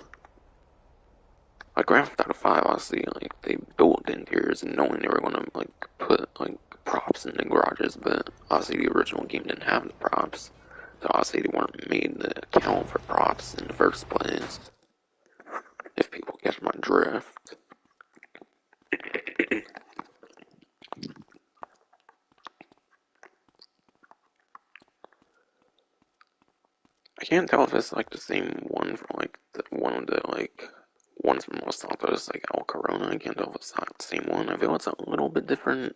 Like Grand Theft Auto 5, obviously, like they built the interiors and knowing they were gonna like put like props in the garages, but obviously the original game didn't have the props, so obviously they weren't made to account for props in the first place. If people catch my drift. I can't tell if it's like the same one from like the one of the like ones from Los Santos, like El Corona. I can't tell if it's not the same one. I feel it's a little bit different.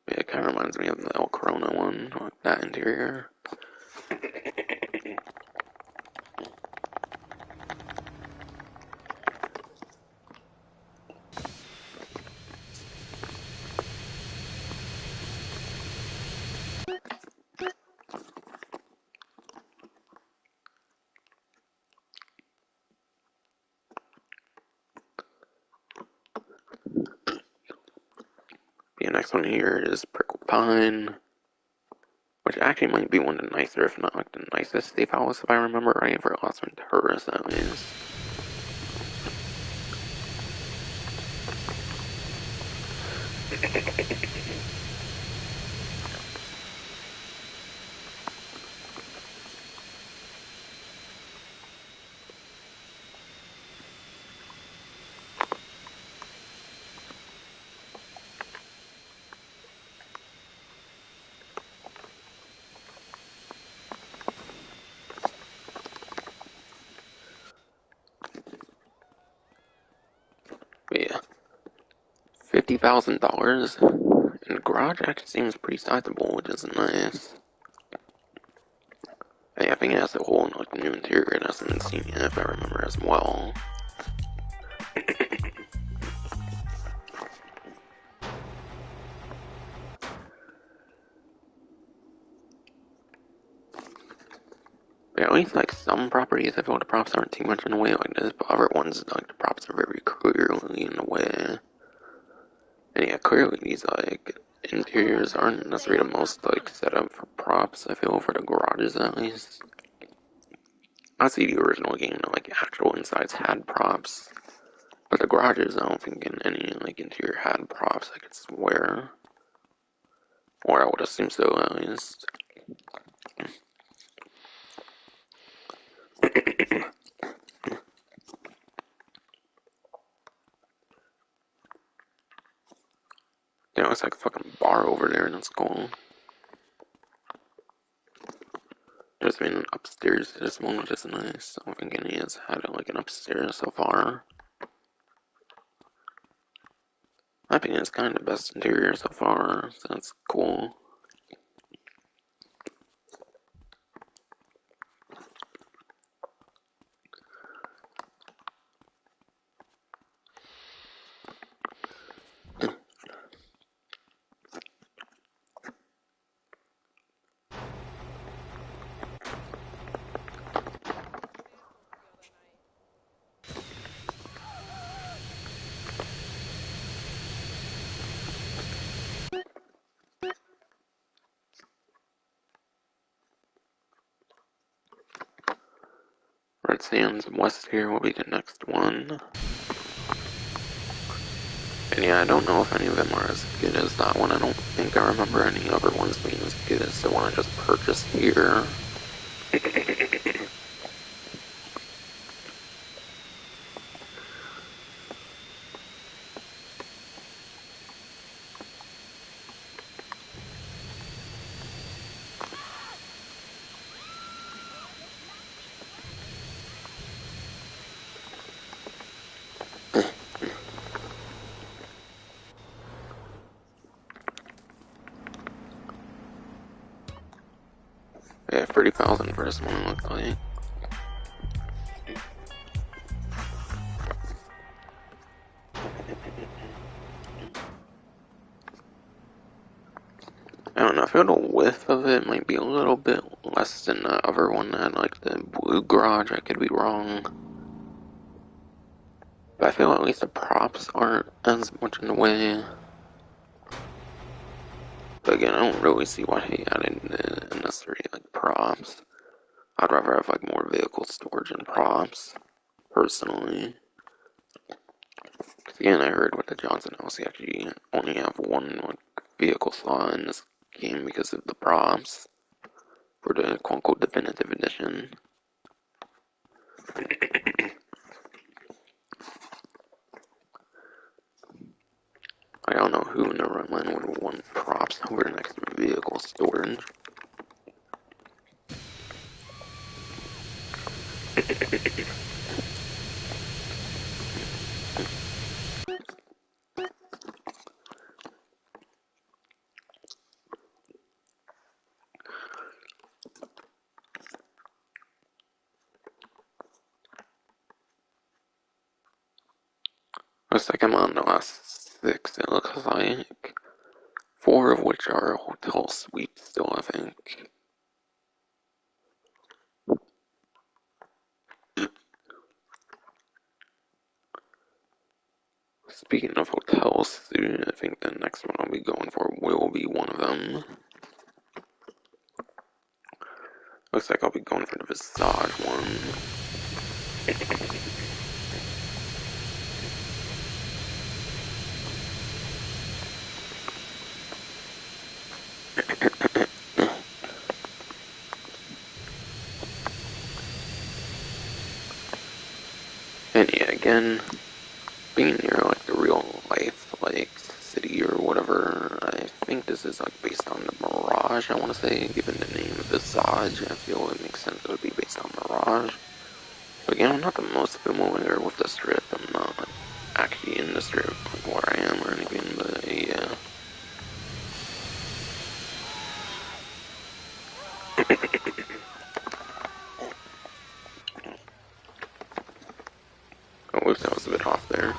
Yeah, it kind of reminds me of the El Corona one, like that interior. The next one here is Prickle Pine, which actually might be one of the nicer, if not like the nicest safe house, if I remember right, for Las Venturas at least. But yeah, $50,000, and the garage actually seems pretty sizable, which is nice. I think it has a whole new interior it hasn't been seen yet, if I remember as well. But at least like some properties, I feel the props aren't too much in the way like this, but other ones like the props are very clearly in the way. And yeah, clearly these like interiors aren't necessarily the most like set up for props, I feel, for the garages at least. I see the original game that like actual insides had props, but the garages I don't think in any like interior had props, I could swear. Or I would assume so at least. You know, it's like a fucking bar over there and it's cool. There's been upstairs to this one, which is nice. I don't think any has had like an upstairs so far. I think it's kind of the best interior so far, so that's cool. Red Sands West here will be the next one. And yeah, I don't know if any of them are as good as that one. I don't think I remember any other ones being as good as the one I just purchased here. Yeah, 30,000 for this one, looks like. I don't know, I feel the width of it might be a little bit less than the other one that had like the blue garage. I could be wrong. But I feel at least the props aren't as much in the way. But again, I don't really see why he added the necessary like props. I'd rather have like more vehicle storage and props, personally. Because again, I heard with the Johnson House, you actually only have one like vehicle slot in this game because of the props for the quote-unquote definitive edition. I don't know who in the run line would want props over next to vehicle storage. Looks like I'm on the last 6, it looks like. 4 of which are hotel suites still, I think. Speaking of hotels, I think the next one I'll be going for will be one of them. Looks like I'll be going for the Visage one. And yeah, again, being near like the real life like city or whatever, I think this is like based on the Mirage, I want to say, given the name Visage. I feel it makes sense it would be based on Mirage. But again, I'm not the most familiar with the strip. I'm not actually in the strip where I am or anything, but yeah. Oh, whoops, that was a bit off there.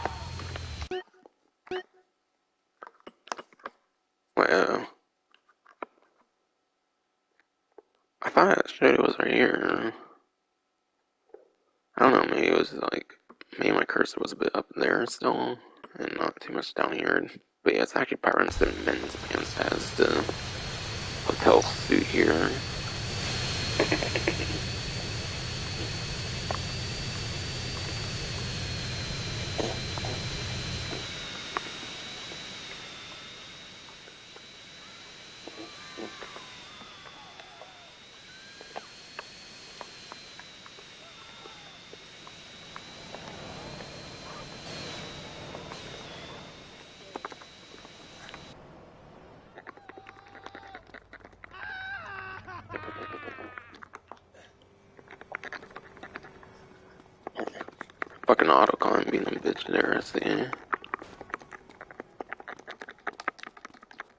Well, I thought shit was right here. I don't know, maybe it was like, maybe my cursor was a bit up there still, and not too much down here. But yeah, it's actually Pirates and Men's Pants has the hotel suite here. Fucking autocon being a bitch there, I see.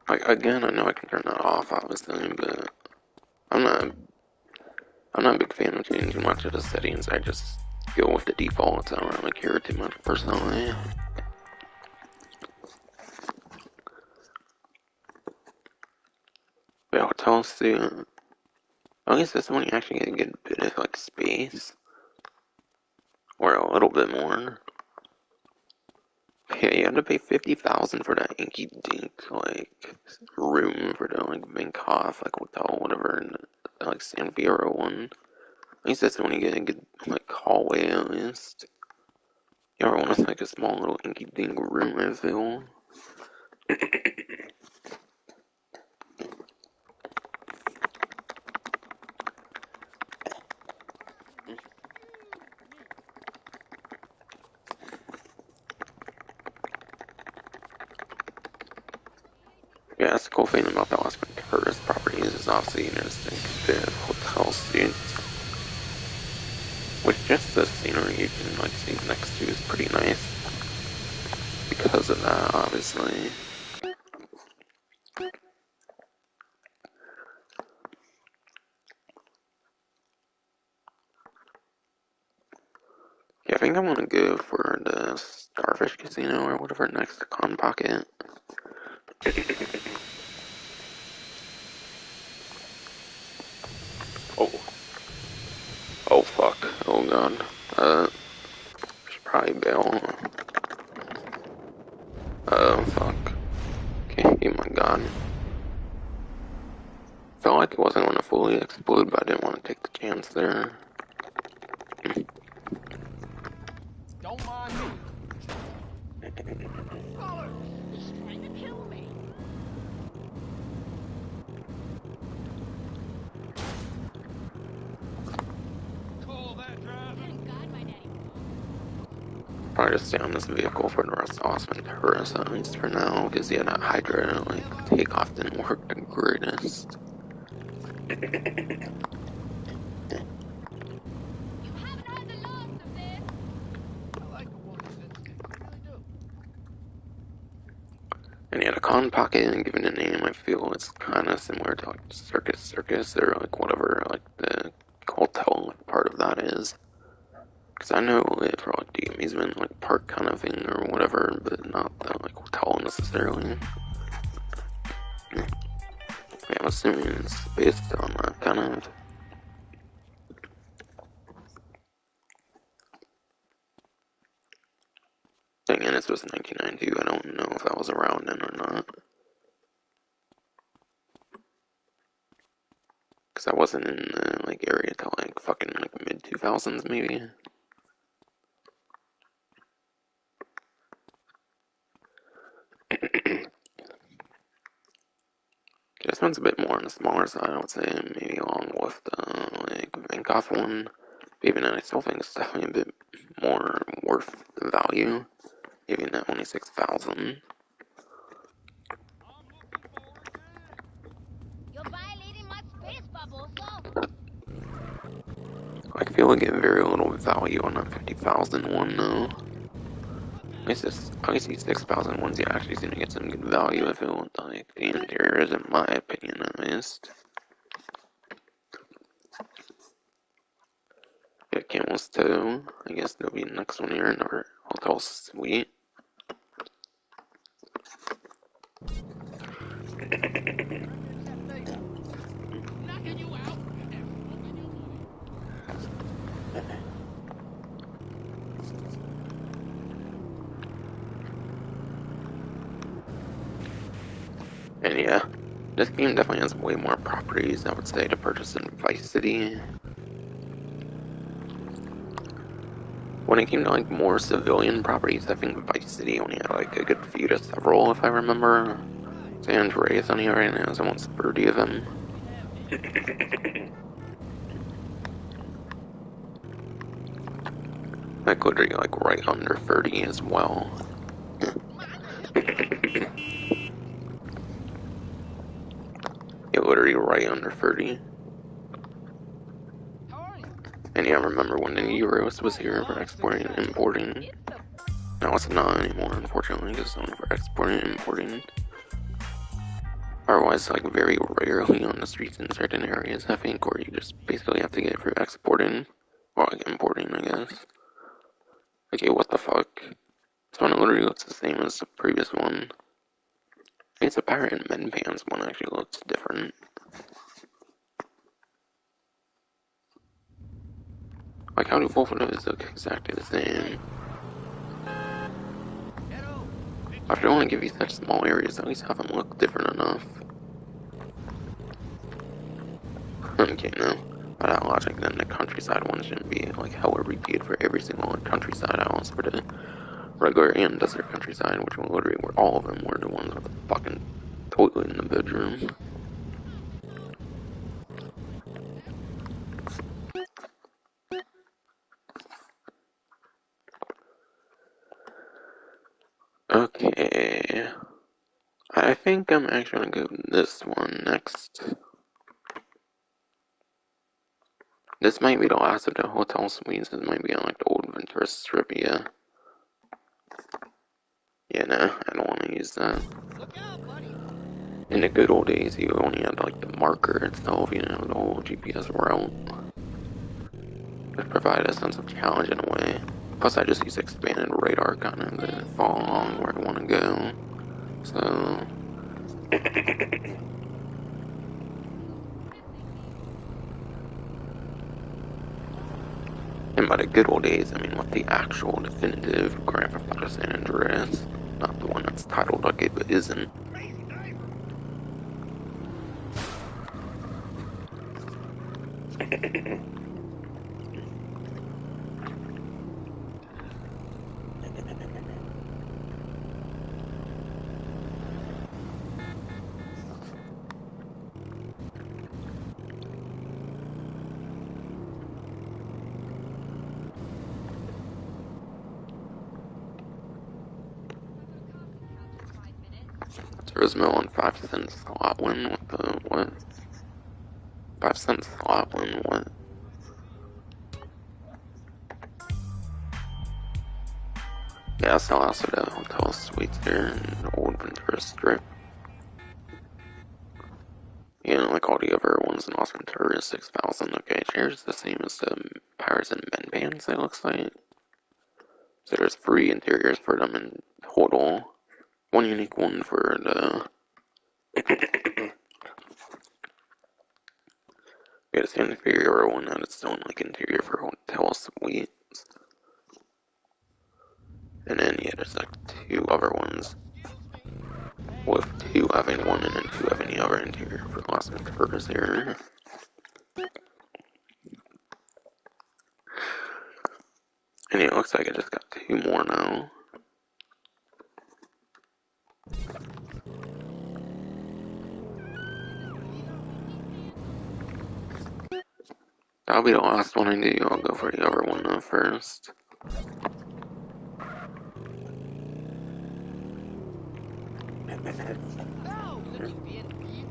Like, again, I know I can turn that off, obviously, but I'm not I'm not a big fan of changing much of the settings. I just go with the defaults. I don't really care too much personally. But hotel suit, I guess this one you actually get a good bit of like space, or a little bit more. Yeah, you have to pay 50,000 for that inky dink like room for the like Bangkok like hotel whatever, and like San Fierro one. At least that's the one you get a good like hallway at least. The other one is like a small little inky dink room I feel. Yeah, that's the cool thing about the Las Vegas properties is obviously there's a bit of hotel suites, which just the scenery you can like see next to is pretty nice because of that, obviously. Yeah, I think I'm gonna go for the Starfish Casino or whatever next to Con Pocket. Oh, oh fuck, oh god. Should probably bail. Oh fuck. Okay, my god. Felt like it wasn't gonna fully explode, but I didn't want to take the chance there. Don't mind me. He's trying to kill me. Call that driver. Thank God my daddy. Probably just stay on this vehicle for the rest of Osman Tourist at least for now, because yeah, that Hydra like takeoff didn't work the greatest. You haven't heard the last of this. I like a woman's instinct. I really do. And yeah, the Con Pocket, and given the name, I feel it's kind of similar to like Circus or like whatever like the hotel part of that is. Because I know it for like the amusement like park kind of thing or whatever, but not the like hotel necessarily. Yeah, I'm assuming it's based on that kind of. Again, this was 1992. I don't know if I was around then or not. Because I wasn't in the like area till like fucking like mid 2000s maybe. This one's a bit more on the smaller side, I would say, maybe along with the like Vankov one. But even then, I still think it's definitely a bit more worth the value, even at only 6,000. You're violating my space bubble, so. I feel like get very little value on that 50,000 one though. At least these 6,000 ones, you actually seem to get some good value if it won't like the interiors, in my opinion, at least. Yeah, Camel's Toe. I guess there'll be the next one here in our hotel suite. Knocking you out. And yeah, this game definitely has way more properties, I would say, to purchase in Vice City. When it came to like more civilian properties, I think Vice City only had like a good few to several, if I remember. So Andreas on here right now has almost 30 of them. Like literally like right under 30 as well. Yeah, literally right under 30. How are you? And yeah, I remember when the Euros was here for exporting and importing. Now it's not anymore, unfortunately, because it's only for exporting and importing. Otherwise, like very rarely on the streets in certain areas, I think, or you just basically have to get it for exporting. Well, like importing, I guess. Okay, what the fuck? This one literally looks the same as the previous one. I guess the Pirate and Men Pants one actually looks different. Like, how do both of those look exactly the same? If they want to give you such small areas, at least have them look different enough. Okay, no. By that logic, then the countryside one shouldn't be like hella repeated for every single countryside house for the regular and desert countryside, which literally were all of them were the ones with the fucking toilet in the bedroom. Okay. I think I'm actually gonna go with this one next. This might be the last of the hotel suites. This might be on like the old Ventura Strip, yeah. Yeah, nah, I don't want to use that. Look out, buddy. In the good old days, you only had like the marker itself, you know, the whole GPS route. It provided a sense of challenge in a way. Plus, I just use expanded radar kind of to follow along where I want to go. So, and by the good old days, I mean with the actual definitive Grand Theft Auto San Andreas, not the one that's titled like it but isn't. Turismo on 5 cents slot win, what the, what? 5 cents slot win, what? Yeah, that's also the hotel suites here in the old Ventura Strip. You know, like all the other ones in Los Ventura is 6,000. Okay, here's the same as the Pirates and Men Bands, it looks like. So there's 3 interiors for them in total. One unique one for the... Yeah, the inferior one had its own like interior for hotel suites. And then yeah, there's like 2 other ones. With 2 having one and then 2 having the other interior for Los Venturas here. And it looks like I just got 2 more now. That'll be the last one I do. I'll go for the other one though first. Oh, look you being thief.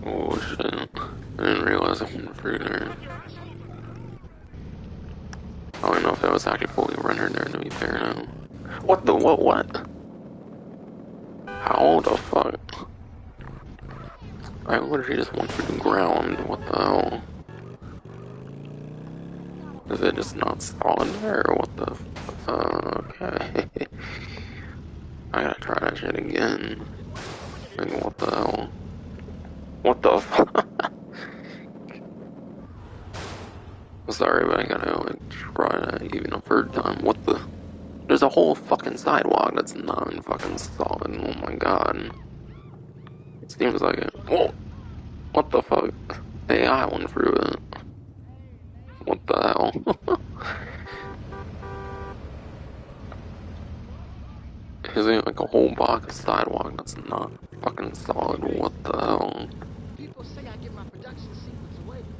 Oh shit. I didn't realize I went through there. I don't know if that was actually fully rendered there, to be fair now. What the, what? How the fuck? I literally just went through the ground, what the hell? Is it just not solid there, or what the okay. I gotta try that shit again. Like, what the hell? What the fuck? Sorry, but I gotta, like, try that even a third time. What the? There's a whole fucking sidewalk that's not fucking solid, oh my god. It seems like it. Whoa! What the fuck? Hey, I went through it. What the hell? Is it like a whole block of sidewalk that's not fucking solid? What the hell? People say I give my production secrets away, but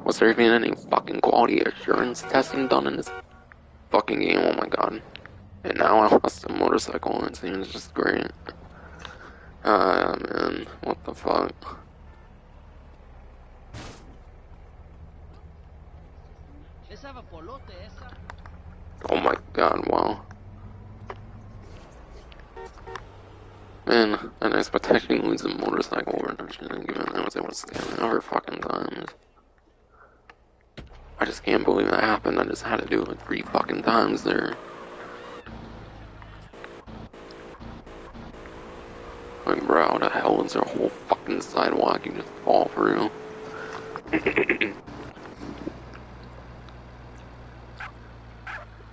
Was there even any fucking quality assurance testing done in this fucking game? Oh my god. And now I lost a motorcycle and it seems just great. Ah, man. What the fuck? Oh my god, wow. Man, I didn't expect to actually lose a motorcycle or nothing, given I was able to scan it over fucking times. I just can't believe that happened. I just had to do it like 3 fucking times there. Like, bro, how the hell is there a whole fucking sidewalk you just fall through?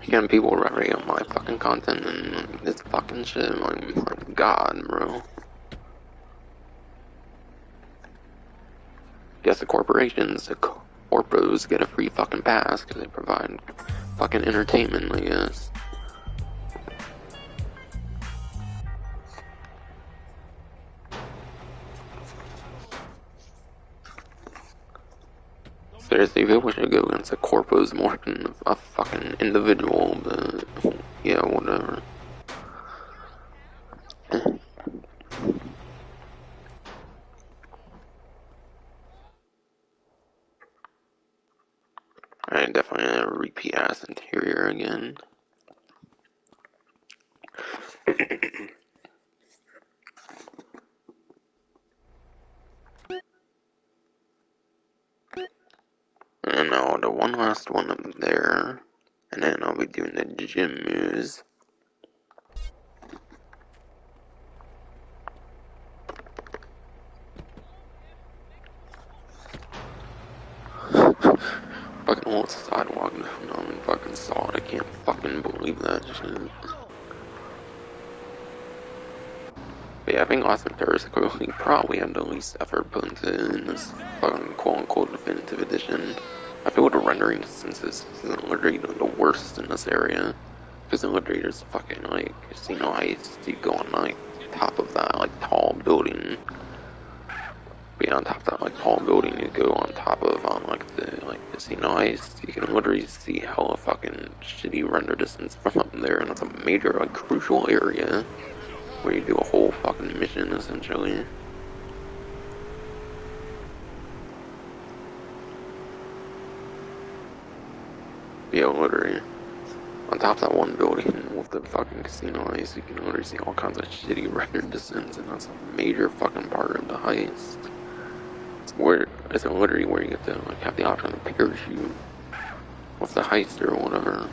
Again, people revving on my fucking content and this fucking shit. Like, my god, bro. Guess the corporations, the corpos get a free fucking pass because they provide fucking entertainment, I guess. Seriously, people should go against the corpos more than a fucking individual, but yeah, whatever. I definitely need to repeat ass interior again. And now the one last one up there, and then I'll be doing the gym moves. Fucking whole sidewalk now I'm fucking solid. I can't fucking believe that shit. But yeah, I think Austin Paris probably had the least effort put into in this fucking quote-unquote definitive edition. I feel the rendering distances is literally the worst in this area. Because literally there's fucking like casino heights, you go on like top of that like tall building. Being on top of that like tall building you go on top of on like the like casino heights, you can literally see hella fucking shitty render distance from up there, and it's a major like crucial area where you do a whole fucking mission essentially. Yeah, literally. On top of that one building with the fucking casino ice, you can literally see all kinds of shitty render distance, and that's a major fucking part of the heist. It's literally where you get to like have the option to parachute with the heist or whatever.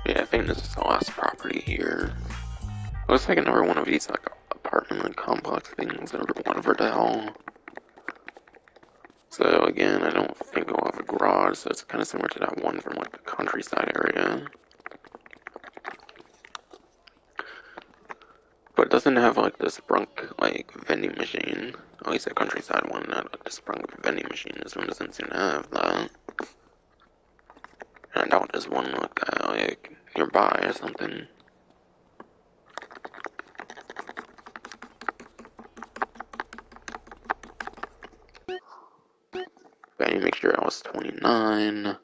Yeah, I think this is the last property here. Looks like another one of these like apartment like complex things or whatever the hell. So again, I don't think I'll have a garage, so it's kind of similar to that one from like the countryside area. But it doesn't have like the sprunk like vending machine. At least the countryside one, not like the sprunk vending machine. This one doesn't seem to have that. And I doubt there's one like nearby or something. But I need to make sure I was 29.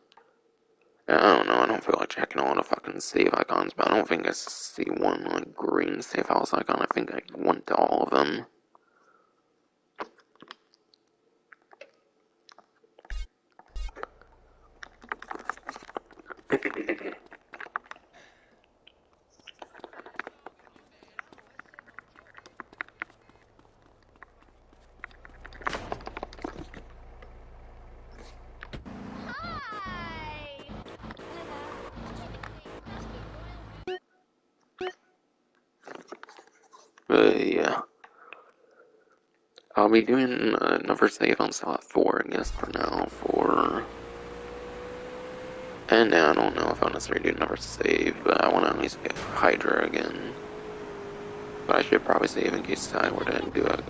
Yeah, I don't know, I don't feel like checking all the fucking save icons, but I don't think I see one like green save house icon. I think I went to all of them. Hi! But yeah, I'll be doing another save on slot 4, I guess, for now, and now I don't know if I'll necessarily do another save, but I want to at least get Hydra again. But I should probably save in case I were to do it,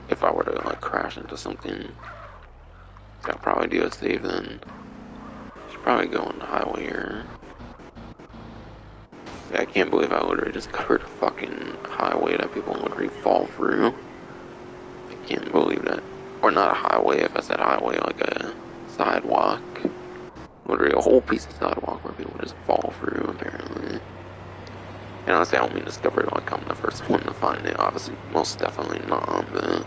if I were to like crash into something. So I'll probably do a save then. Should probably go on the highway here. Yeah, I can't believe I literally just covered a fucking highway that people literally fall through. I can't believe that. Or not a highway, if I said highway, like a sidewalk. Literally a whole piece of sidewalk where people just fall through, apparently. And honestly, I don't mean discover it like I'm the first one to find it. Obviously, most definitely not, but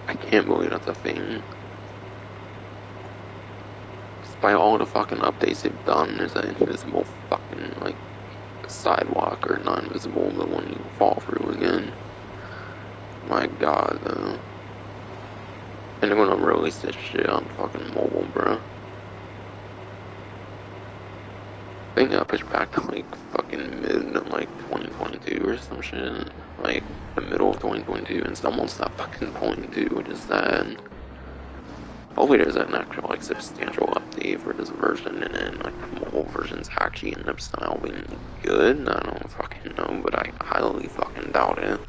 I can't believe that's a thing. Despite all the fucking updates they've done, there's an invisible fucking, like, sidewalk or non-invisible, the one you fall through again. My god, though. And they're gonna release this shit on fucking mobile, bro. I think I pushed back to like fucking mid of like 2022 or some shit. Like the middle of 2022, and it's almost that fucking point too, which is sad. Hopefully there's an actual like substantial update for this version, and then like the mobile versions actually end up somehow being good. I don't fucking know, but I highly fucking doubt it.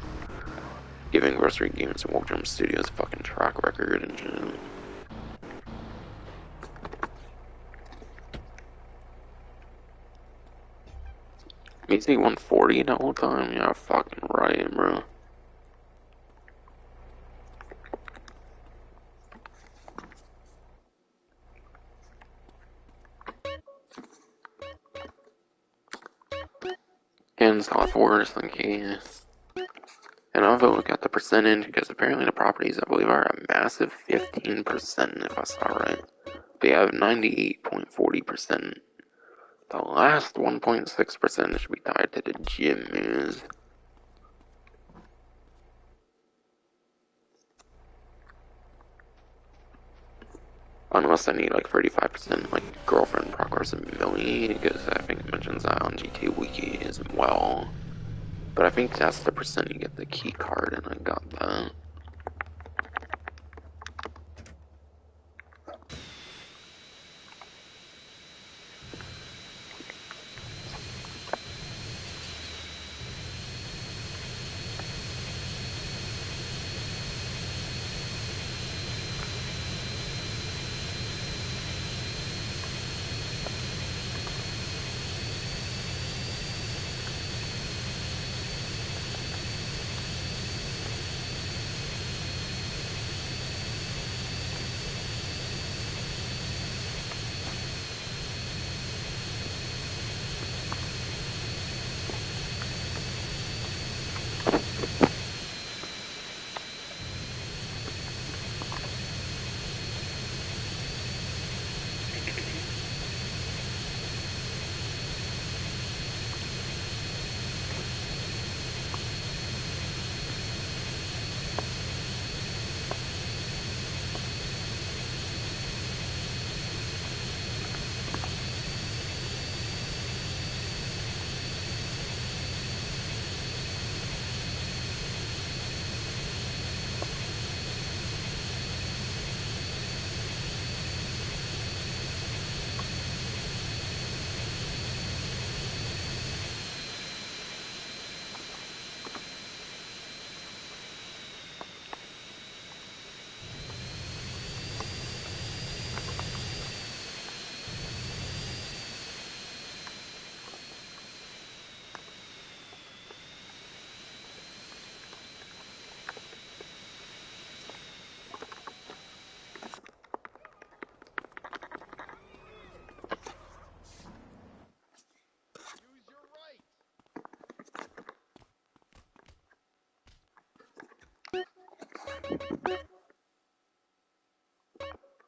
Given Grocery Games and Wolf Jump Studios' fucking track record and shit. Me say 140 the whole time? Yeah, fucking right, bro. And slot 4 just in case. And I'll have a look at the percentage, because apparently the properties, I believe, are a massive 15%, if I saw right. They have 98.40%. The last 1.6% should be tied to the gym news. Unless I need like 35% like girlfriend progress ability, because I think it mentions that on GTA Wiki as well. But I think that's the percent you get the key card, and I got that.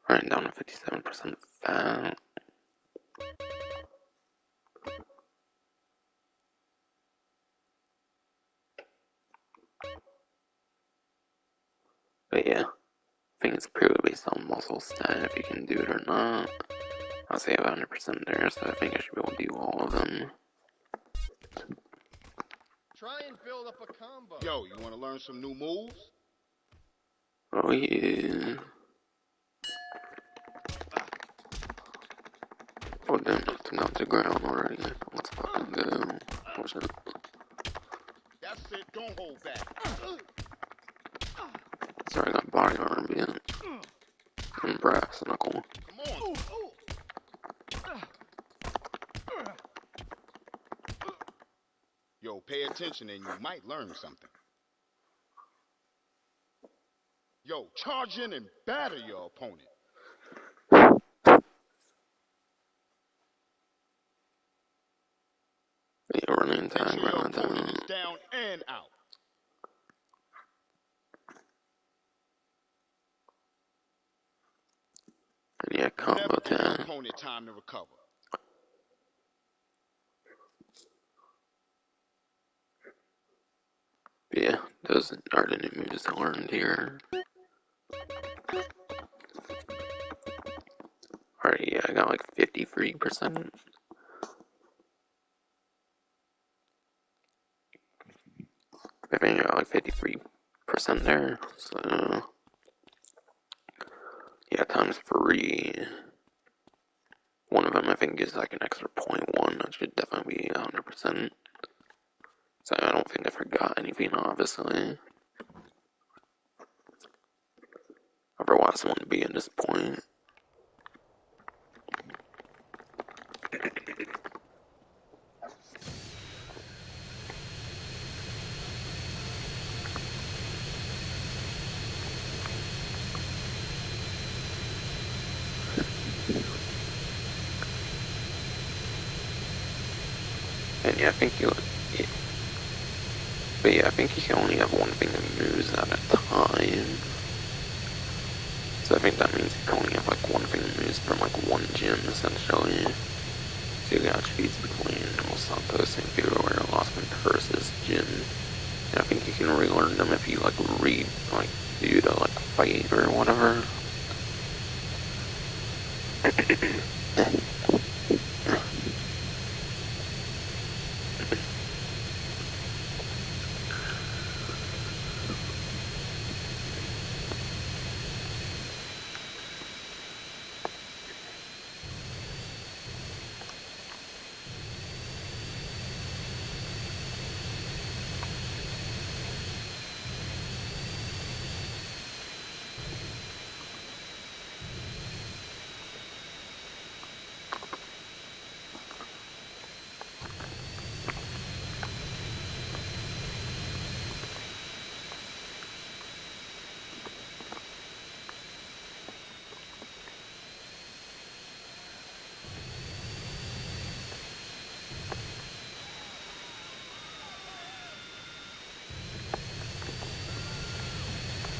Alright, down to 57% fat. But yeah, I think it's purely based on muscle stat if you can do it or not. I'll say I have 100% there, so I think I should be able to do all of them. Try and build up a combo. Yo, you want to learn some new moves? Oh yeah. Oh damn, knocked him down to the ground already. Let's fucking go. What's it? That's it, don't hold back. Sorry, I got body armor being and brass knuckle. Come on. Yo, pay attention and you might learn something. Yo, charge in and batter your opponent. Yeah, running Make time, sure your running opponent time. is down and out. And yeah, combo Never give your attack. opponent time to recover. But yeah, those are the new moves I learned here. Alright, yeah, I got like 53%. I think I got like 53% there. So, yeah, times 3. One of them I think is like an extra 0.1. That should definitely be 100%. So I don't think I forgot anything, obviously. Otherwise, I wouldn't be at this point. And yeah, I think you. Yeah, but yeah, I think you can only have one thing of moves at a time. So I think that means you can only have like one thing of moves from like one gym, essentially. So you got speeds between Los Santos and Figueroa, Lost and Curse's gym. And I think you can relearn them if you like read, like, do the like fight or whatever.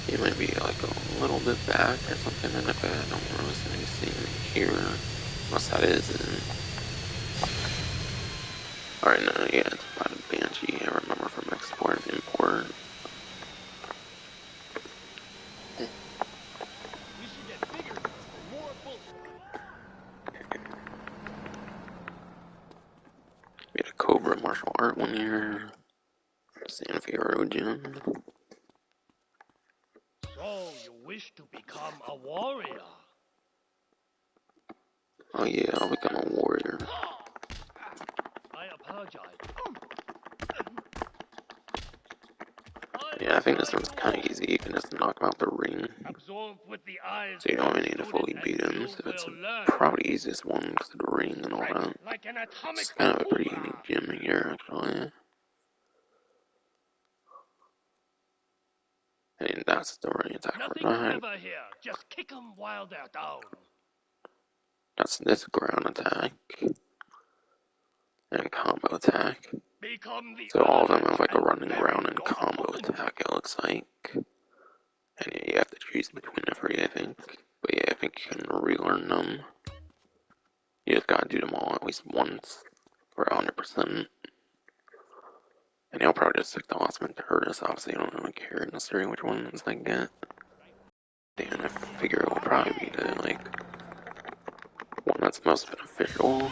You might be like a little bit back or something, and if I don't notice anything here, unless that is it. Alright, no, yeah, it's about a Banshee, I remember from export and import. We should get bigger guns and more bullets. We had a Cobra martial art one year. San Fierro Gym. So, you wish to become a warrior? Oh yeah, I'll become a warrior. I apologize. Yeah, I think this one's kinda easy. You can just knock him out the ring. Absorb with the eyes So you don't even need to closed, fully and beat him. you So it's will learn. probably the easiest one because of the ring and all Strike that. like an atomic It's kind of a pretty hoorah. unique gym here, actually. And that's the running attack for Nothing that. clever here. Just kick 'em while they're down. That's this ground attack. And combo attack. Become the So all of them element have like a and running bury ground and your combo opponent. attack, it looks like. And yeah, you have to choose between the three, I think. But yeah, I think you can relearn them. You just gotta do them all at least once for 100%. And I'll probably just stick the last one to Curtis. Obviously, I don't really care necessarily which ones I get. And I figure it will probably be the, like, one that's most beneficial.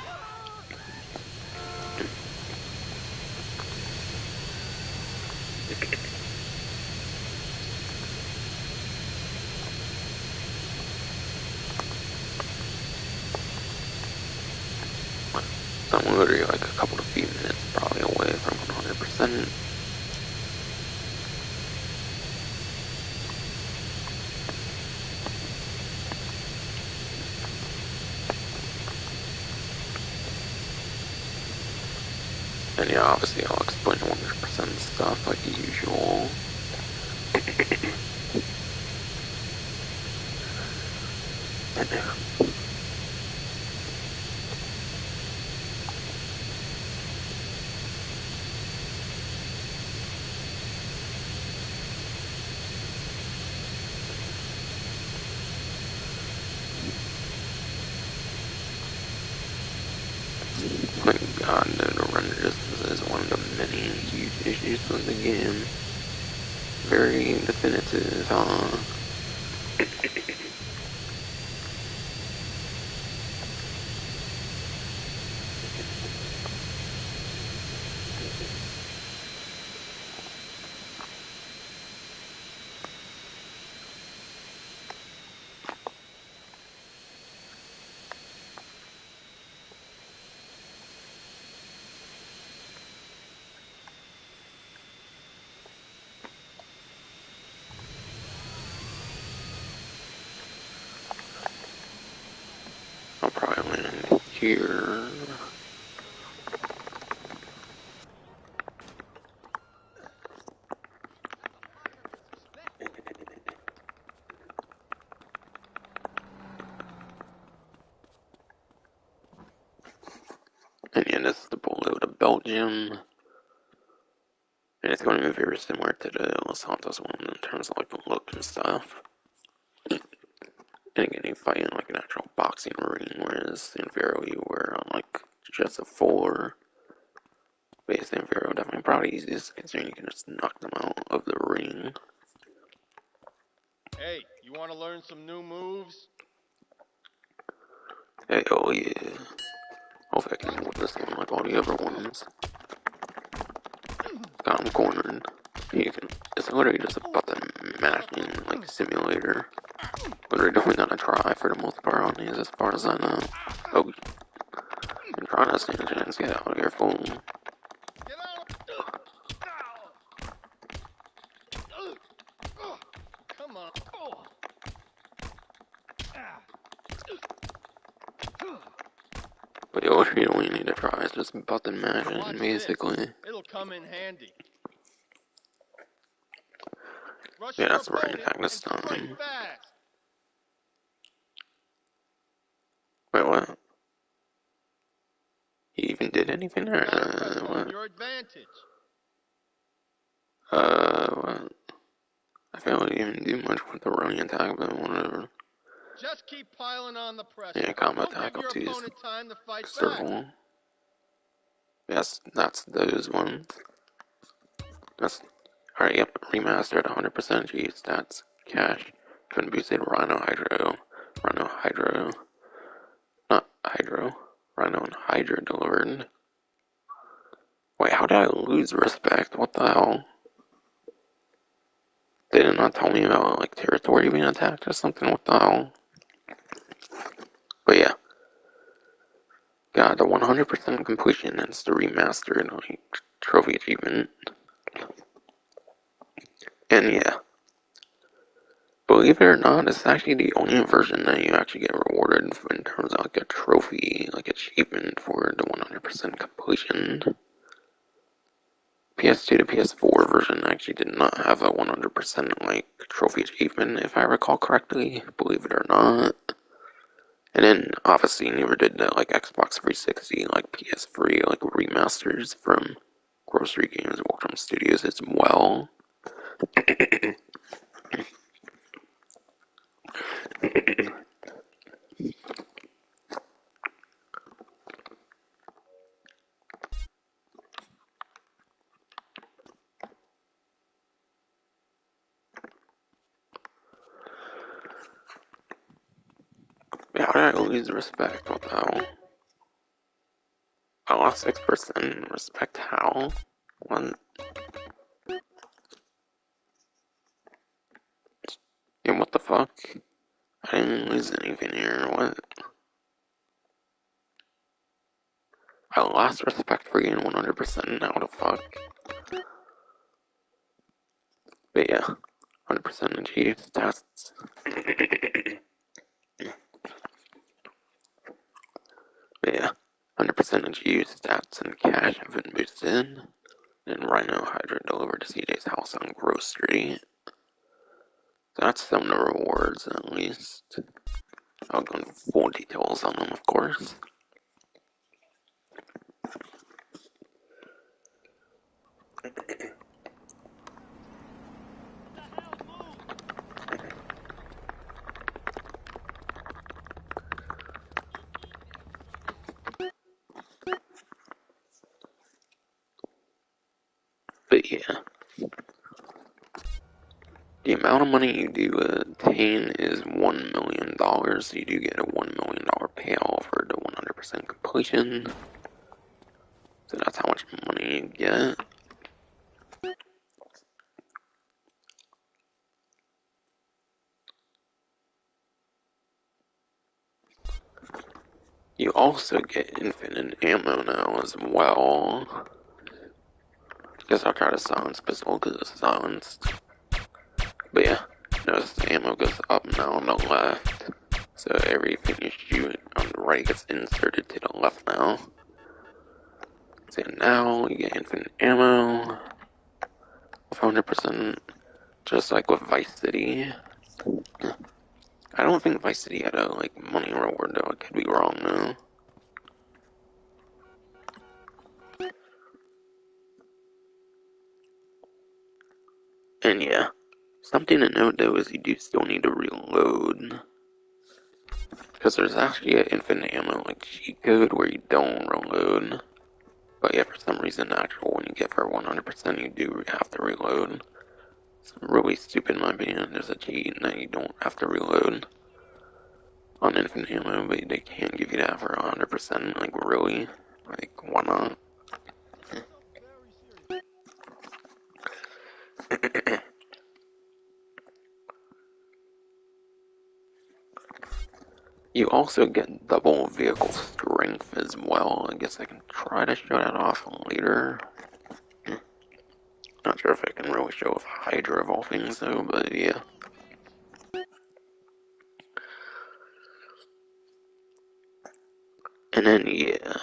So I'm literally like a couple of few minutes probably away from 100%. And yeah, obviously I'll explain 100% stuff like usual. And yeah. My god, the render distance is one of the many huge issues with the game. Very definitive, huh? I'll probably land here. And yeah, this is the Bolo to Belgium. And it's going to be very similar to the Los Santos one in terms of like the look and stuff. And again, you fight in like an actual boxing ring, whereas in Vero you were on like just a floor. Based in Vero, definitely probably easiest considering you can just knock them out of the ring. Hey, you want to learn some new moves? Hey, oh yeah. Hopefully I can whip this one like all the other ones. Got him cornered. You can. It's literally just a button mashing like simulator. Literally don't gotta try for the most part on these as far as I know. Oh, I'm trying to stand a chance. Get out of here, fool. Get out! Come on. But yo, you don't need to try. It's just button mashing, Watch basically. this. It'll come in handy. Rush Yeah, your that's the right opponent attack and this strike time. fast. Wait, what? He even did anything there? Gotta press home What? your advantage. What? I feel like he didn't do much with the running attack, but whatever. Just keep piling on the Yeah, pressure. combat You'll give tackle your too is opponent time to fight back. circle. Yes, that's those ones. That's alright, yep, remastered 100% G stats, cash, twin boosted Rhino Hydro, not Hydro, Rhino and Hydra delivered. Wait, how did I lose respect? What the hell? They did not tell me about like territory being attacked or something. What the hell? But yeah, got the 100% completion. It's the remastered like trophy achievement, and yeah. Believe it or not, it's actually the only version that you actually get rewarded in terms of like a trophy, like achievement for the 100% completion. PS2 to PS4 version actually did not have a 100% like trophy achievement, if I recall correctly. Believe it or not. And then obviously never did the like Xbox 360, like PS3, like remasters from Grocery Games Workshop Studios as well. How did I lose respect? What the hell? I lost 6% respect. How? What? Yeah, what the fuck? I didn't lose anything here. What? I lost respect for getting 100%. How the fuck? But yeah, 100% achieved tests. But yeah, 100% achieved stats and cash have been boosted. And Rhino Hydra delivered to CJ's house on Grove Street. So that's some of the rewards at least. I'll go into full details on them, of course. But yeah, the amount of money you do attain is $1 million. So you do get a $1 million payout for the 100% completion. So that's how much money you get. You also get infinite ammo now as well. Guess I'll try to silence pistol because it's silenced. But yeah, notice the ammo goes up now on the left. So everything you shoot on the right gets inserted to the left now. So now you get infinite ammo. 100%, just like with Vice City. I don't think Vice City had a money reward though. I could be wrong though. And yeah, something to note though is you do still need to reload. Because there's actually an infinite ammo cheat code where you don't reload. But yeah, for some reason the actual one you get for 100% you do have to reload. It's really stupid in my opinion. There's a cheat that you don't have to reload on infinite ammo, but they can't give you that for 100%. Really? Why not? You also get double vehicle strength as well. I guess I can try to show that off later. Not sure if I can really show off Hydra of all things though, but yeah. And then yeah.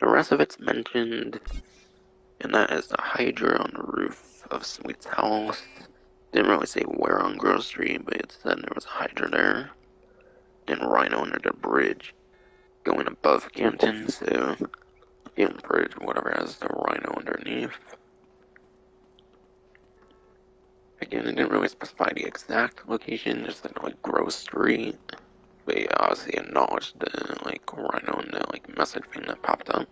The rest of it's mentioned, and that is the Hydra on the roof of Sweet's house. Didn't really say where on Grove Street, but it said there was a Hydra there. Then Rhino under the bridge going above Canton, so Canton Bridge, whatever, has the Rhino underneath. Again, it didn't really specify the exact location, just Grove Street. But yeah, obviously acknowledged the Rhino and the message thing that popped up.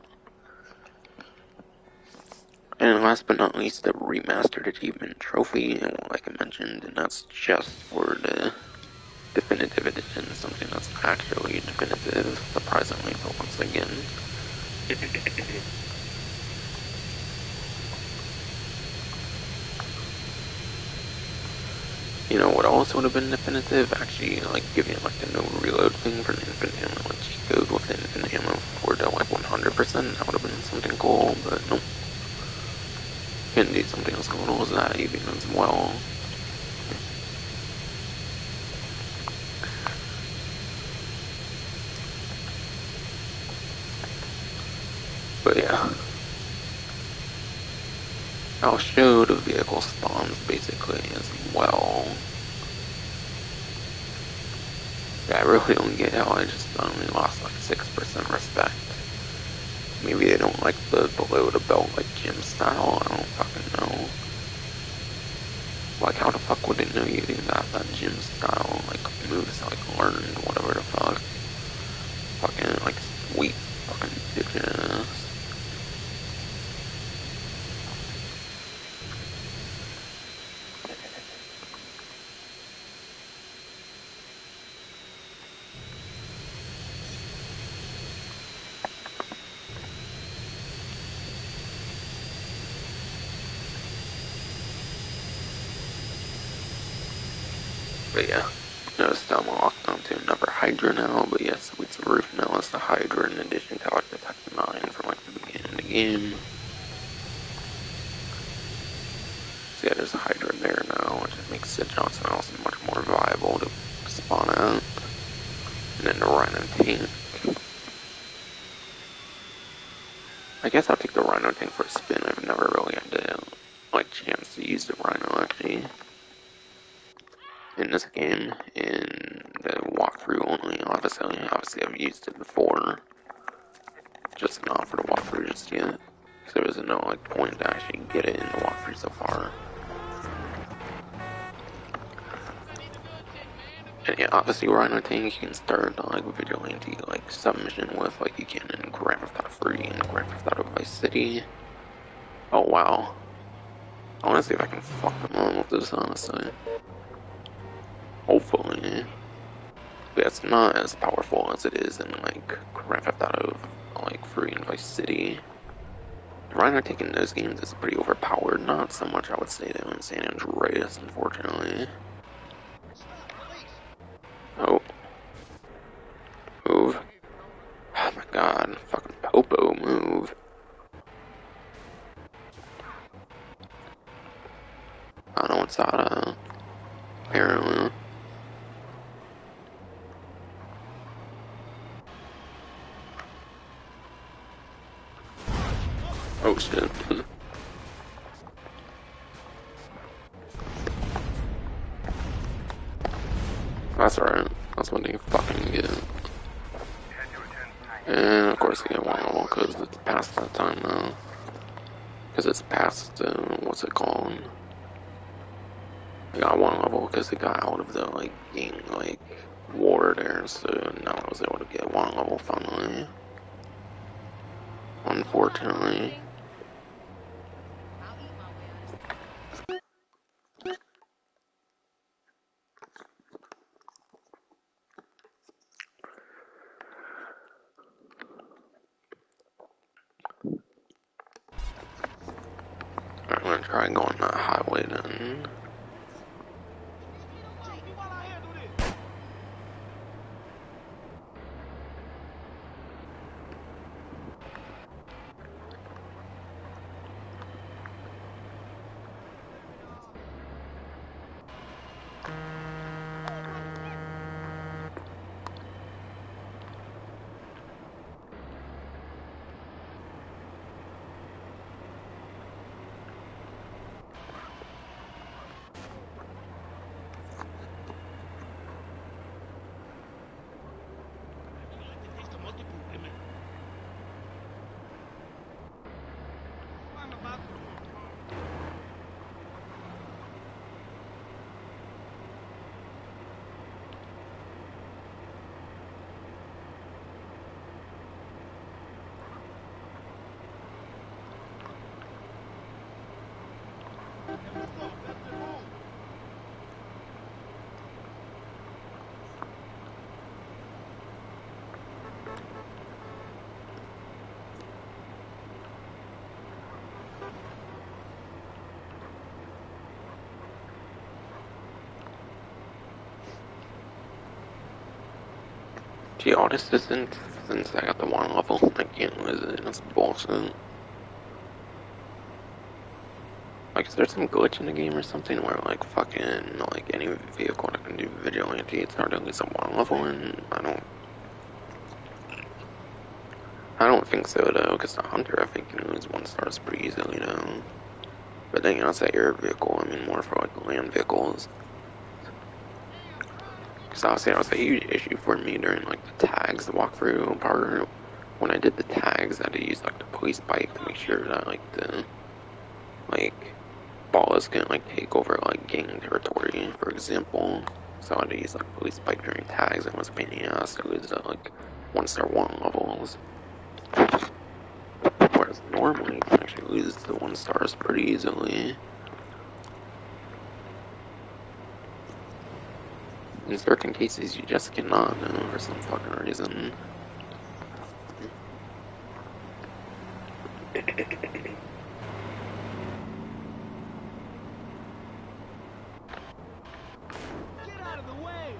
And last but not least, the remastered achievement trophy, like I mentioned, and that's just for the definitive edition, something that's actually definitive, surprisingly, but once again. You know what also would have been definitive? Actually, giving the no reload thing for the infinite ammo, cheat code with infinite ammo for the 100%, that would have been something cool, but nope. Can do something else cool as that even as well. But yeah. I'll show the vehicle spawns basically as well. Yeah, I really don't get how I just only lost 6% respect. Maybe they don't like the below the belt gym style, I don't fucking know. Like, how the fuck would they know you got that gym style, like, moves, like, learned, whatever the fuck. Fucking, like, sweet fucking bitches. But yeah, notice I'm locked onto another Hydra now, but yes, it's roof now as the Hydra in addition to like the Tech 9 from like the beginning of the game. So yeah, there's a Hydra there now, which makes Sid Johnson also much more viable to spawn out. And then the Rhino tank. I guess I'll take the Rhino tank for a spin. I've never really had the like chance to use the Rhino actually in this game. In the walkthrough only, obviously I've used it before. Just not for the walkthrough just yet. Because there was no like point to actually get it in the walkthrough so far. And yeah, obviously Rhino tank you can start like vigilante like submission with like you can in Grand Theft Auto 3 and Grand Theft Auto Vice City. Oh wow. I wanna see if I can fuck them on with this honestly. Hopefully. But it's not as powerful as it is in like Grand Theft Auto like 3 and Vice City. The Rhino tank in those games is pretty overpowered, not so much I would say though in San Andreas, unfortunately. Oh. Move. Oh my god, fucking Popo, move. I don't know what's that, apparently. Oh shit. That's alright. That's what they fucking get. And of course they get one level because it's past that time now. Because it's past, what's it called? I got one level because it got out of the, like, being, like, war there, so now I was able to get one level finally. Unfortunately. I'm gonna try going that highway then. Gee, Artist isn't, since I got the one level, I can't lose it, that's bullshit. Like, is there some glitch in the game or something where, like, fucking, like, any vehicle that can do vigilante, it's hard to lose a one level, and I don't think so, though, because the Hunter, I think, can lose one stars pretty easily, though. But then, you know, it's that air vehicle, I mean, more for, like, land vehicles. Because obviously that was a huge issue for me during, like, the tags, the walkthrough part. When I did the tags, I had to use, like, the police bike to make sure that, like, the, like, lawless can like take over like gang territory, for example. So I had to use like police bike during tags and was a pain in the ass to lose like 1-star 1 levels. Whereas normally you can actually lose the 1 stars pretty easily. In certain cases you just cannot for some fucking reason. Get out of the way!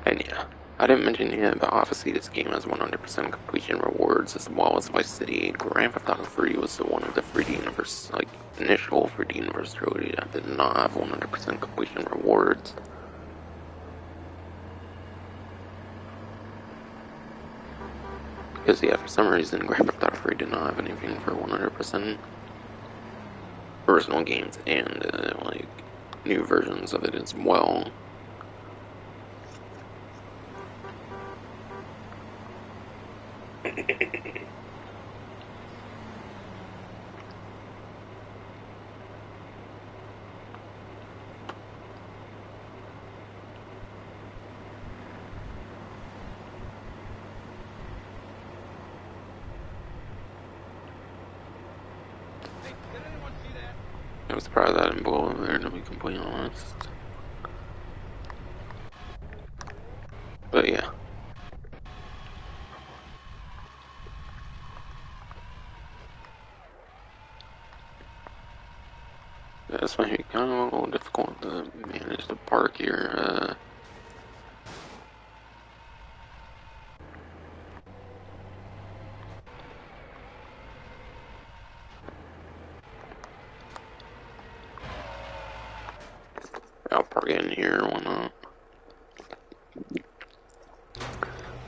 And yeah, I didn't mention yet, but obviously this game has 100% completion rewards as well as Vice City. Grand Theft Auto 3 was the one of the 3D universe, like initial 3D universe trilogy that did not have 100% completion rewards. Because yeah, for some reason Grand Theft Auto 3 did not have anything for 100% original games and like new versions of it as well. Hey, did anyone see that? I was surprised I didn't blow over there, to be completely honest. But yeah. This might be kind of a little difficult to manage the park here. I'll park in here, why not?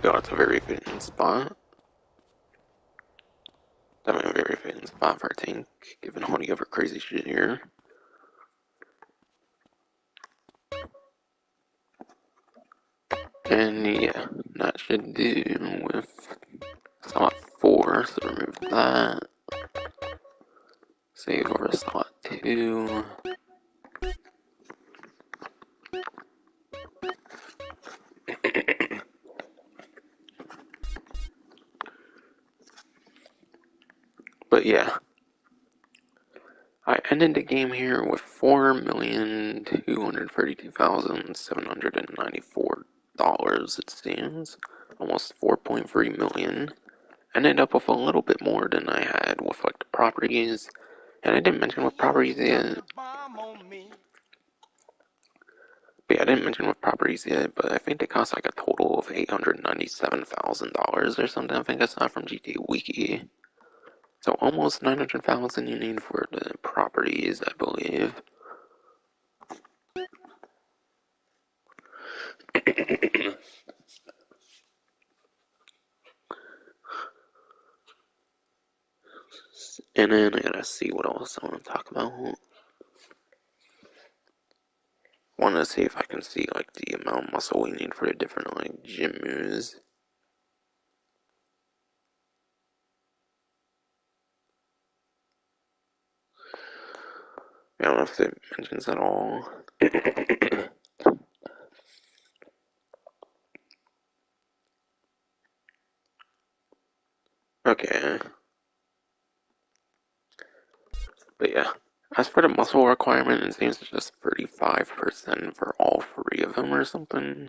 Yeah, it's a very fitting spot. Definitely a very fitting spot for a tank, given all the other crazy shit here. And yeah, that should do with slot 4, so remove that. Save over slot 2. But yeah, I ended the game here with $4,232,794, it seems. Almost 4.3 million. Ended up with a little bit more than I had with like the properties. And I didn't mention what properties yet. But yeah, I didn't mention what properties yet, but I think they cost like a total of $897,000 or something. I think I saw from GTA Wiki. So almost 900,000 you need for the properties, I believe. And then I gotta see what else I want to talk about. Want to see if I can see like the amount of muscle we need for the different like gym moves. I don't know if it mentions at all. Okay. But yeah. As for the muscle requirement, it seems it's just 35% for all 3 of them or something.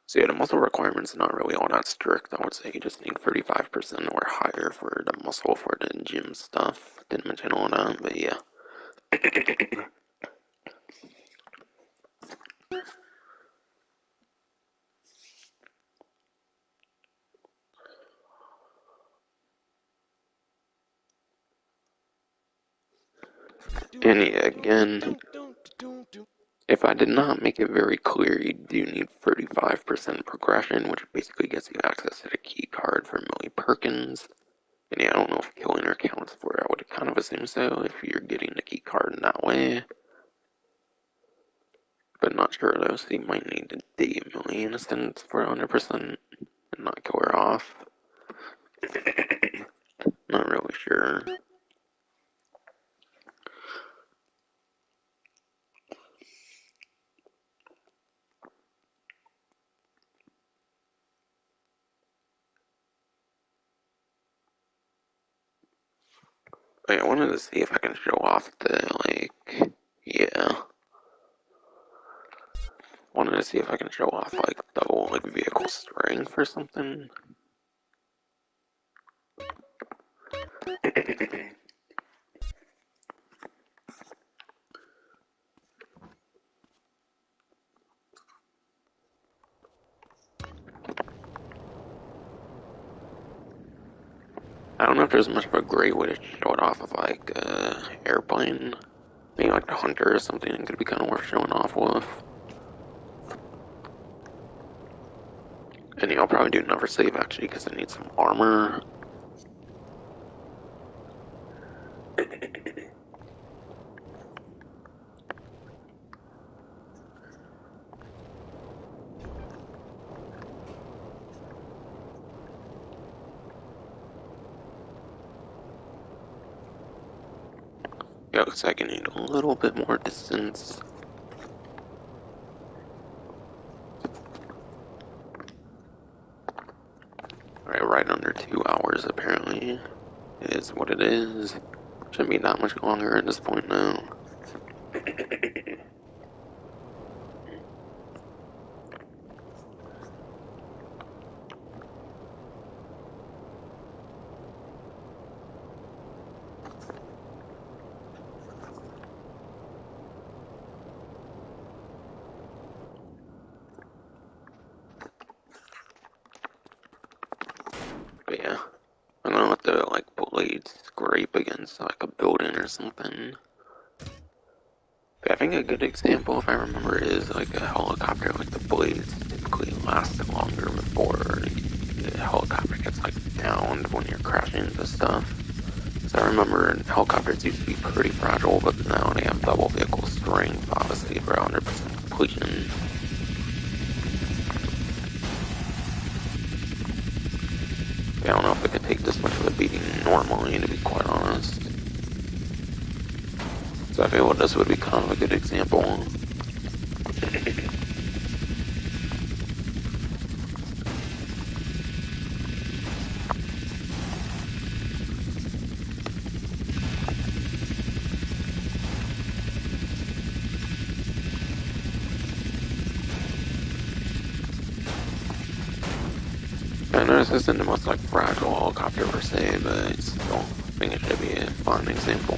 So yeah, the muscle requirement's not really all that strict. I would say you just need 35% or higher for the muscle for the gym stuff. Didn't mention all that, but yeah. And yeah, again, if I did not make it very clear, you do need 35% progression, which basically gets you access to the key card for Millie Perkins. And yeah, I don't know if killing her counts for it. I would kind of assume so if you're getting the key card in that way. But not sure though, so you might need to date Millie in a sense for 100% and not kill her off. Not really sure. But yeah, I wanted to see if I can show off the, yeah. Wanted to see if I can show off, double, vehicle strength or something. I don't know if there's much of a great way to show it off of, airplane. Maybe, the Hunter or something could be kind of worth showing off with. And yeah, I'll probably do another save, actually, because I need some armor. Yeah, looks like I need a little bit more distance. Alright, right under 2 hours, apparently. It is what it is. Shouldn't be that much longer at this point now. But yeah, I'm gonna let the, blades scrape against, a building or something. But I think a good example, if I remember, is, a helicopter. The blades typically last longer before the helicopter gets, downed when you're crashing into stuff. So I remember helicopters used to be pretty fragile, but now they have double vehicle strength, obviously, for 100% completion. I don't know if I could take this much of a beating normally, to be quite honest. So I feel this would be kind of a good example. I know this isn't the most fragile helicopter per se, but I still think it should be a fun example.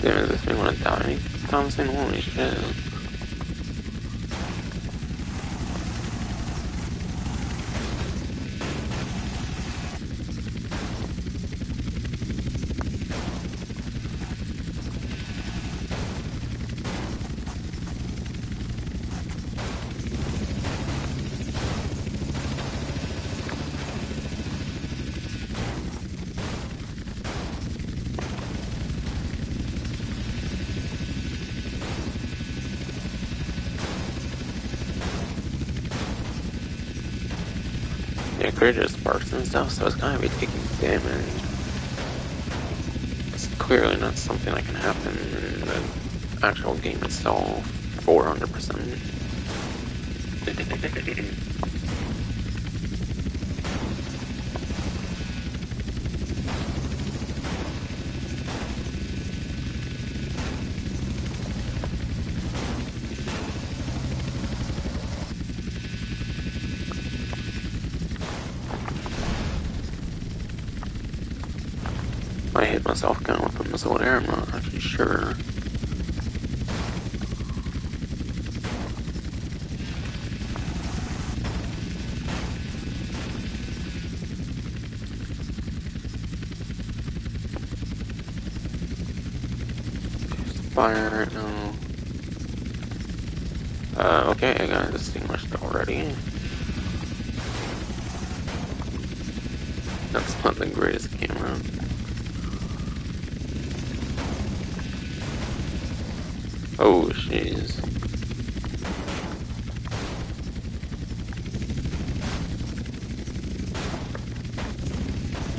Damn, does this thing want to die? Thompson, holy shit. Yeah, created sparks and stuff, so it's gonna be taking damage. It's clearly not something that can happen in the actual game itself, 400%. I hit myself kind of with a missile there, I'm not actually sure. Fire right now. Okay, I got it extinguished already. That's not the greatest camera. Oh, jeez.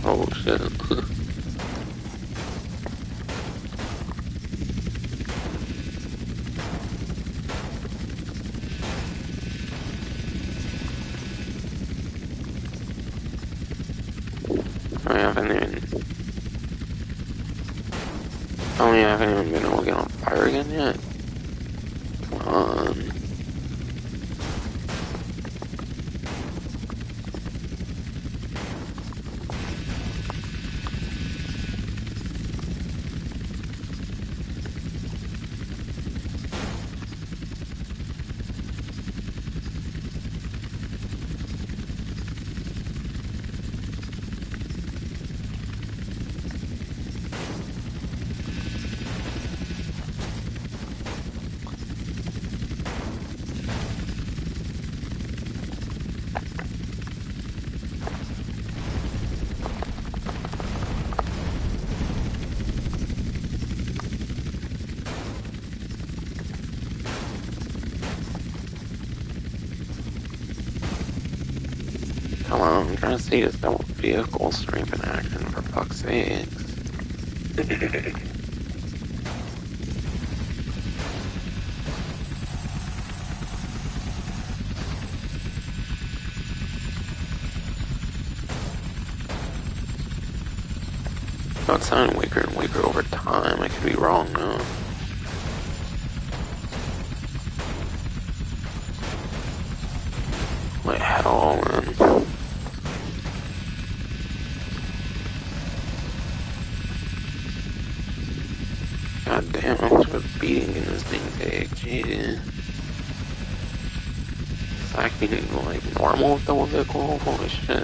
Oh, shit. I haven't even been able to get on fire again yet. Come on. Come on, I'm trying to see this double vehicle strength in action, for fuck's sake. Oh, it's sounding weaker and weaker over time. I could be wrong though. Like hell, man. God damn, how much of a beating can this thing take? Jeez. It's acting like normal with double vehicle? Holy shit.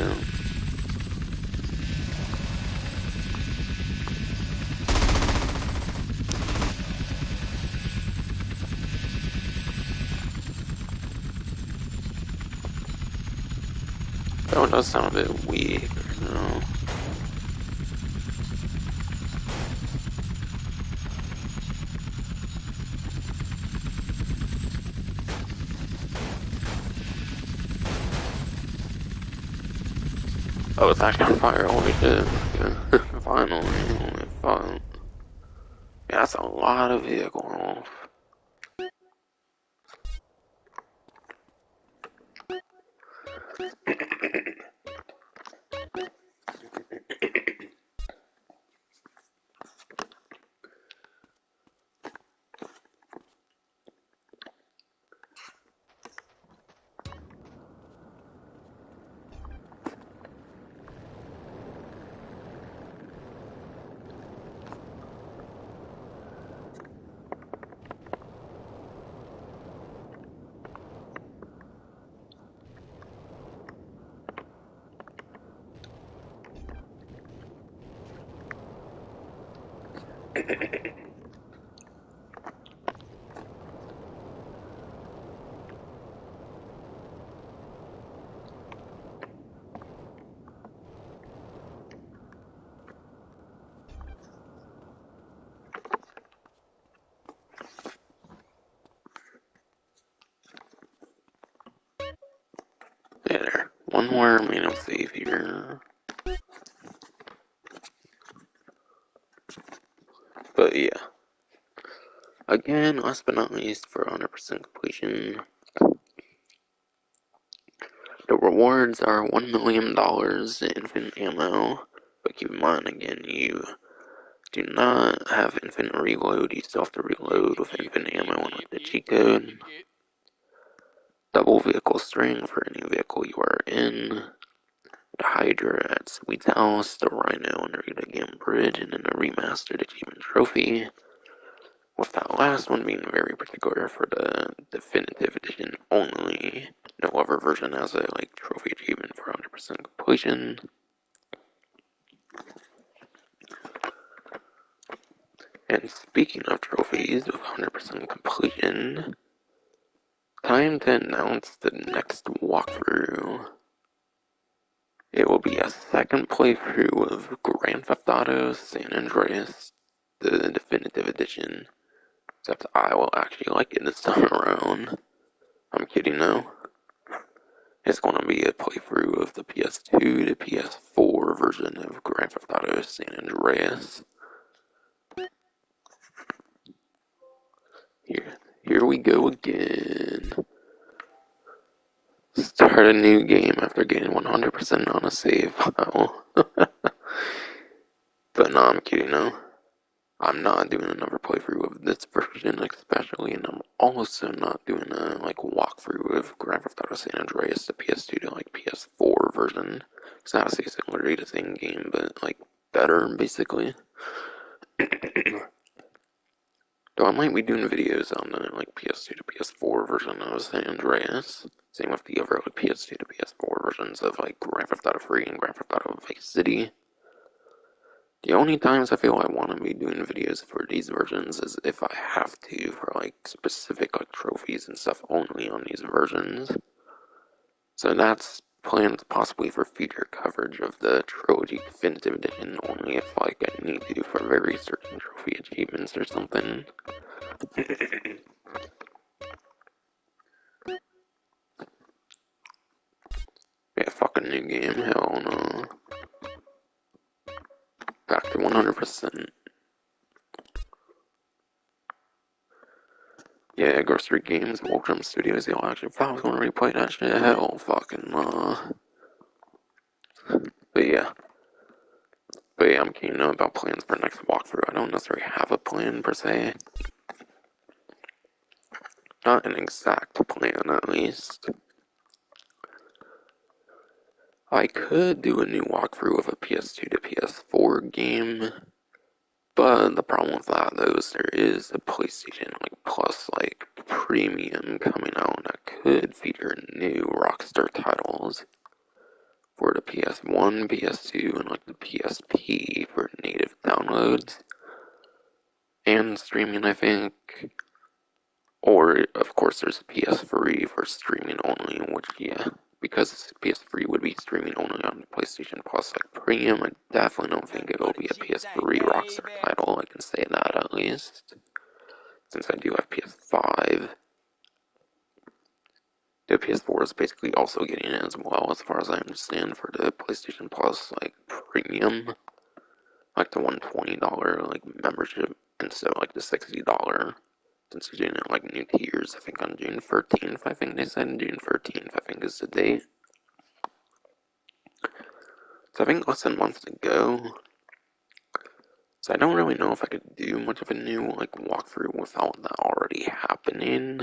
That one does sound a bit weak, you know. Oh, it's actually on fire, holy shit. Finally, holy fuck. Yeah, that's a lot of vehicle. Yeah, there. One more main save here. But yeah. Again, last but not least, for 100% completion, the rewards are $1 million in infinite ammo. But keep in mind, again, you do not have infinite reload. You still have to reload with infinite ammo and with the cheat code. Double vehicle string for any vehicle you are in. the Hydra at Sweet's house, the Rhino and Rita Game Bridge, and then the remastered achievement trophy. With that last one being very particular for the definitive edition only. No other version has a trophy achievement for 100% completion. And speaking of trophies with 100% completion, time to announce the next walkthrough. It will be a second playthrough of Grand Theft Auto San Andreas, the definitive edition. Except I will actually like it this time around. I'm kidding though. It's going to be a playthrough of the PS2 to PS4 version of Grand Theft Auto San Andreas. Here we go again. Start a new game after getting 100% on a save file. But no, I'm kidding though. I'm not doing another playthrough of this version especially, and I'm also not doing a walkthrough of Grand Theft Auto San Andreas, the PS2 to PS4 version. It's not literally the same game, but better basically. Though I might be doing videos on the PS2 to PS4 version of San Andreas. Same with the other PS2 to PS4 versions of Grand Theft Auto 3 and Grand Theft Auto Vice City. The only times I feel I want to be doing videos for these versions is if I have to for specific trophies and stuff only on these versions. So that's planned possibly for future coverage of the Trilogy Definitive Edition only if I need to for very certain trophy achievements or something. Yeah, fucking new game, hell no. Back to 100%. Yeah, Grocery Games, Welcome Studios, yo, actually, if I was gonna replay that shit, hell fucking But yeah. I'm keen to know about plans for next walkthrough. I don't necessarily have a plan per se. Not an exact plan, at least. I could do a new walkthrough of a PS2 to PS4 game, but the problem with that, though, is there is a PlayStation Plus premium coming out that could feature new Rockstar titles for the PS1, PS2, and the PSP for native downloads and streaming, I think. Or, of course, there's PS3 for streaming only, which, yeah, because PS3 would be streaming only on PlayStation Plus Premium, I definitely don't think it will be a PS3 Rockstar title, I can say that at least. Since I do have PS5. The PS4 is basically also getting it as well, as far as I understand, for the PlayStation Plus, Premium. The $120, membership, instead of, the $60. Since they're doing it new tiers, I think on June 13th, I think they said June 13th, I think is the date. So I think less than a month to go. So I don't really know if I could do much of a new walkthrough without that already happening.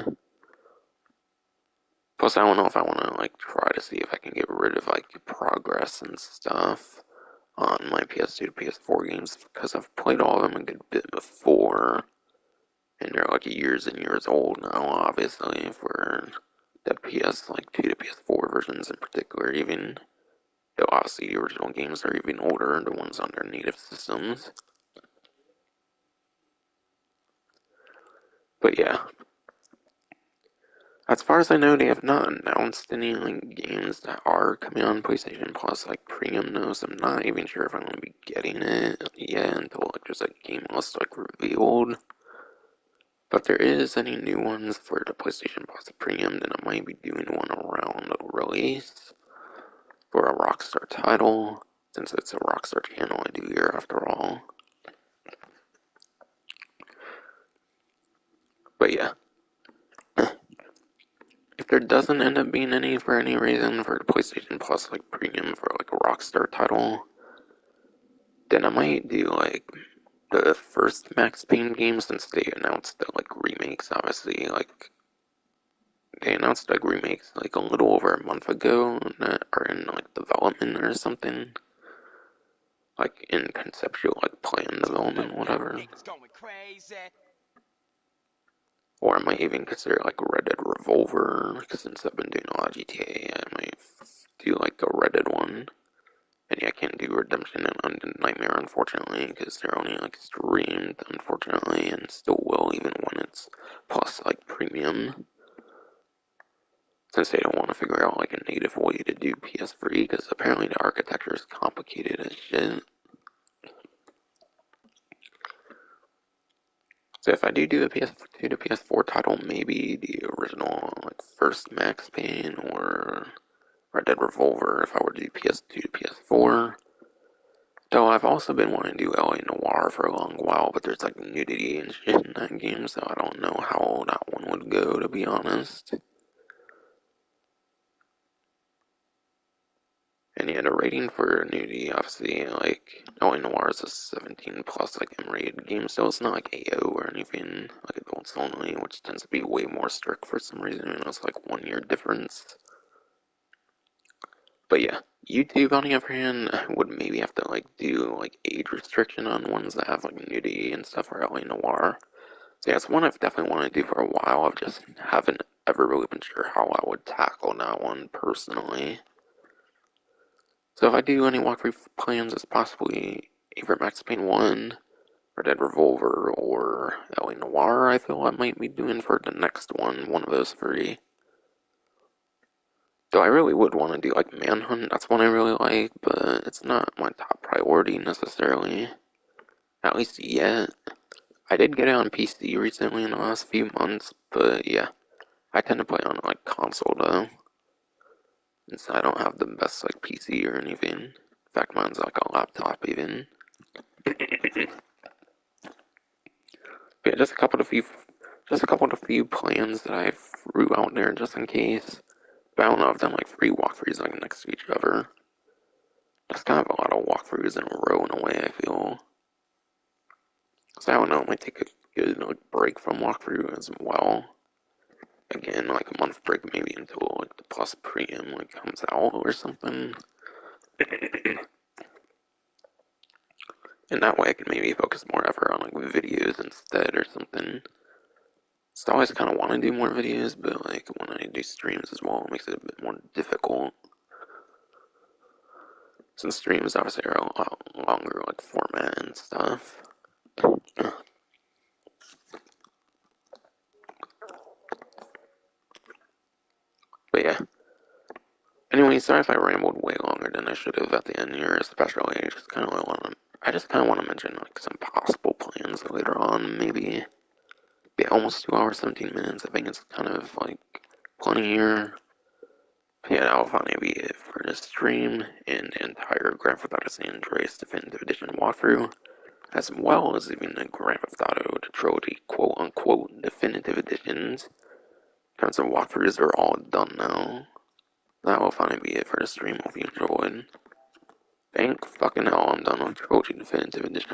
Plus I don't know if I want to try to see if I can get rid of progress and stuff on my PS2 to PS4 games, because I've played all of them a good bit before. And they're years and years old now, obviously, for the PS2 to PS4 versions in particular, even though obviously the original games are even older, the ones on their native systems. But yeah. As far as I know, they have not announced any games that are coming on PlayStation Plus premium though, so I'm not even sure if I'm gonna be getting it yet until there's a game list revealed. But if there is any new ones for the PlayStation Plus Premium, then I might be doing one around the release for a Rockstar title, since it's a Rockstar channel I do here after all. But yeah. If there doesn't end up being any for any reason for the PlayStation Plus Premium for a Rockstar title, then I might do the first Max Payne game, since they announced the remakes, obviously they announced like remakes like a little over a month ago that are in like development or something, like in conceptual like plan development, whatever. Niggas going crazy. Or I might even consider like a Red Dead Revolver, like, since I've been doing a lot of GTA, I might do like a Red Dead one. And yeah, I can't do Redemption and Undead Nightmare, unfortunately, because they're only like streamed, unfortunately, and still will even when it's plus like premium. Since they don't want to figure out like a native way to do PS3, because apparently the architecture is complicated as shit. So if I do a PS2 to PS4 title, maybe the original like first Max Payne or Red Dead Revolver if I were to do PS2 to PS4. Though I've also been wanting to do LA Noire for a long while, but there's like nudity and shit in that game, so I don't know how that one would go, to be honest. And yeah, the rating for nudity, obviously, like, LA Noire is a 17 plus, like, M-rated game, so it's not like AO or anything, like adults only, which tends to be way more strict for some reason, and it's like 1 year difference. But yeah, YouTube, on the other hand, would maybe have to, like, do, like, age restriction on ones that have, like, nudity and stuff for LA Noire. So yeah, it's one I've definitely wanted to do for a while, I just haven't ever really been sure how I would tackle that one, personally. So if I do any walkthrough plans, it's possibly either Max Payne 1, Red Dead Revolver, or LA Noire I feel I might be doing for the next one of those three. Though I really would want to do like Manhunt, that's one I really like, but it's not my top priority necessarily. At least yet. I did get it on PC recently in the last few months, but yeah, I tend to play on like console though. Since I don't have the best like PC or anything. In fact, mine's like a laptop even. Yeah, just a couple of few plans that I threw out there just in case. But I don't know, I've done like 3 walkthroughs like next to each other. That's kind of a lot of walkthroughs in a row in a way, I feel. So I don't know, I might take a good like break from walkthrough as well. Again, like a month break maybe until like the plus premium like comes out or something. And that way I can maybe focus more effort on like videos instead or something. So I always kind of want to do more videos, but like when I do streams as well, it makes it a bit more difficult. Since streams obviously are a lot longer like format and stuff. But yeah. Anyway, sorry if I rambled way longer than I should have at the end here, especially I just kind of want to mention like some possible plans later on, maybe. Yeah, almost 2 hours, 17 minutes. I think it's kind of like plenty here. But yeah, that'll finally be it for this stream and the entire Grand Theft Auto San Andreas Definitive Edition walkthrough, as well as even the Grand Theft Auto the Trilogy quote-unquote Definitive Editions. Kinds of walkthroughs are all done now. That will finally be it for the stream. Hope you enjoyed. Thank fucking hell I'm done with Trilogy Definitive Edition.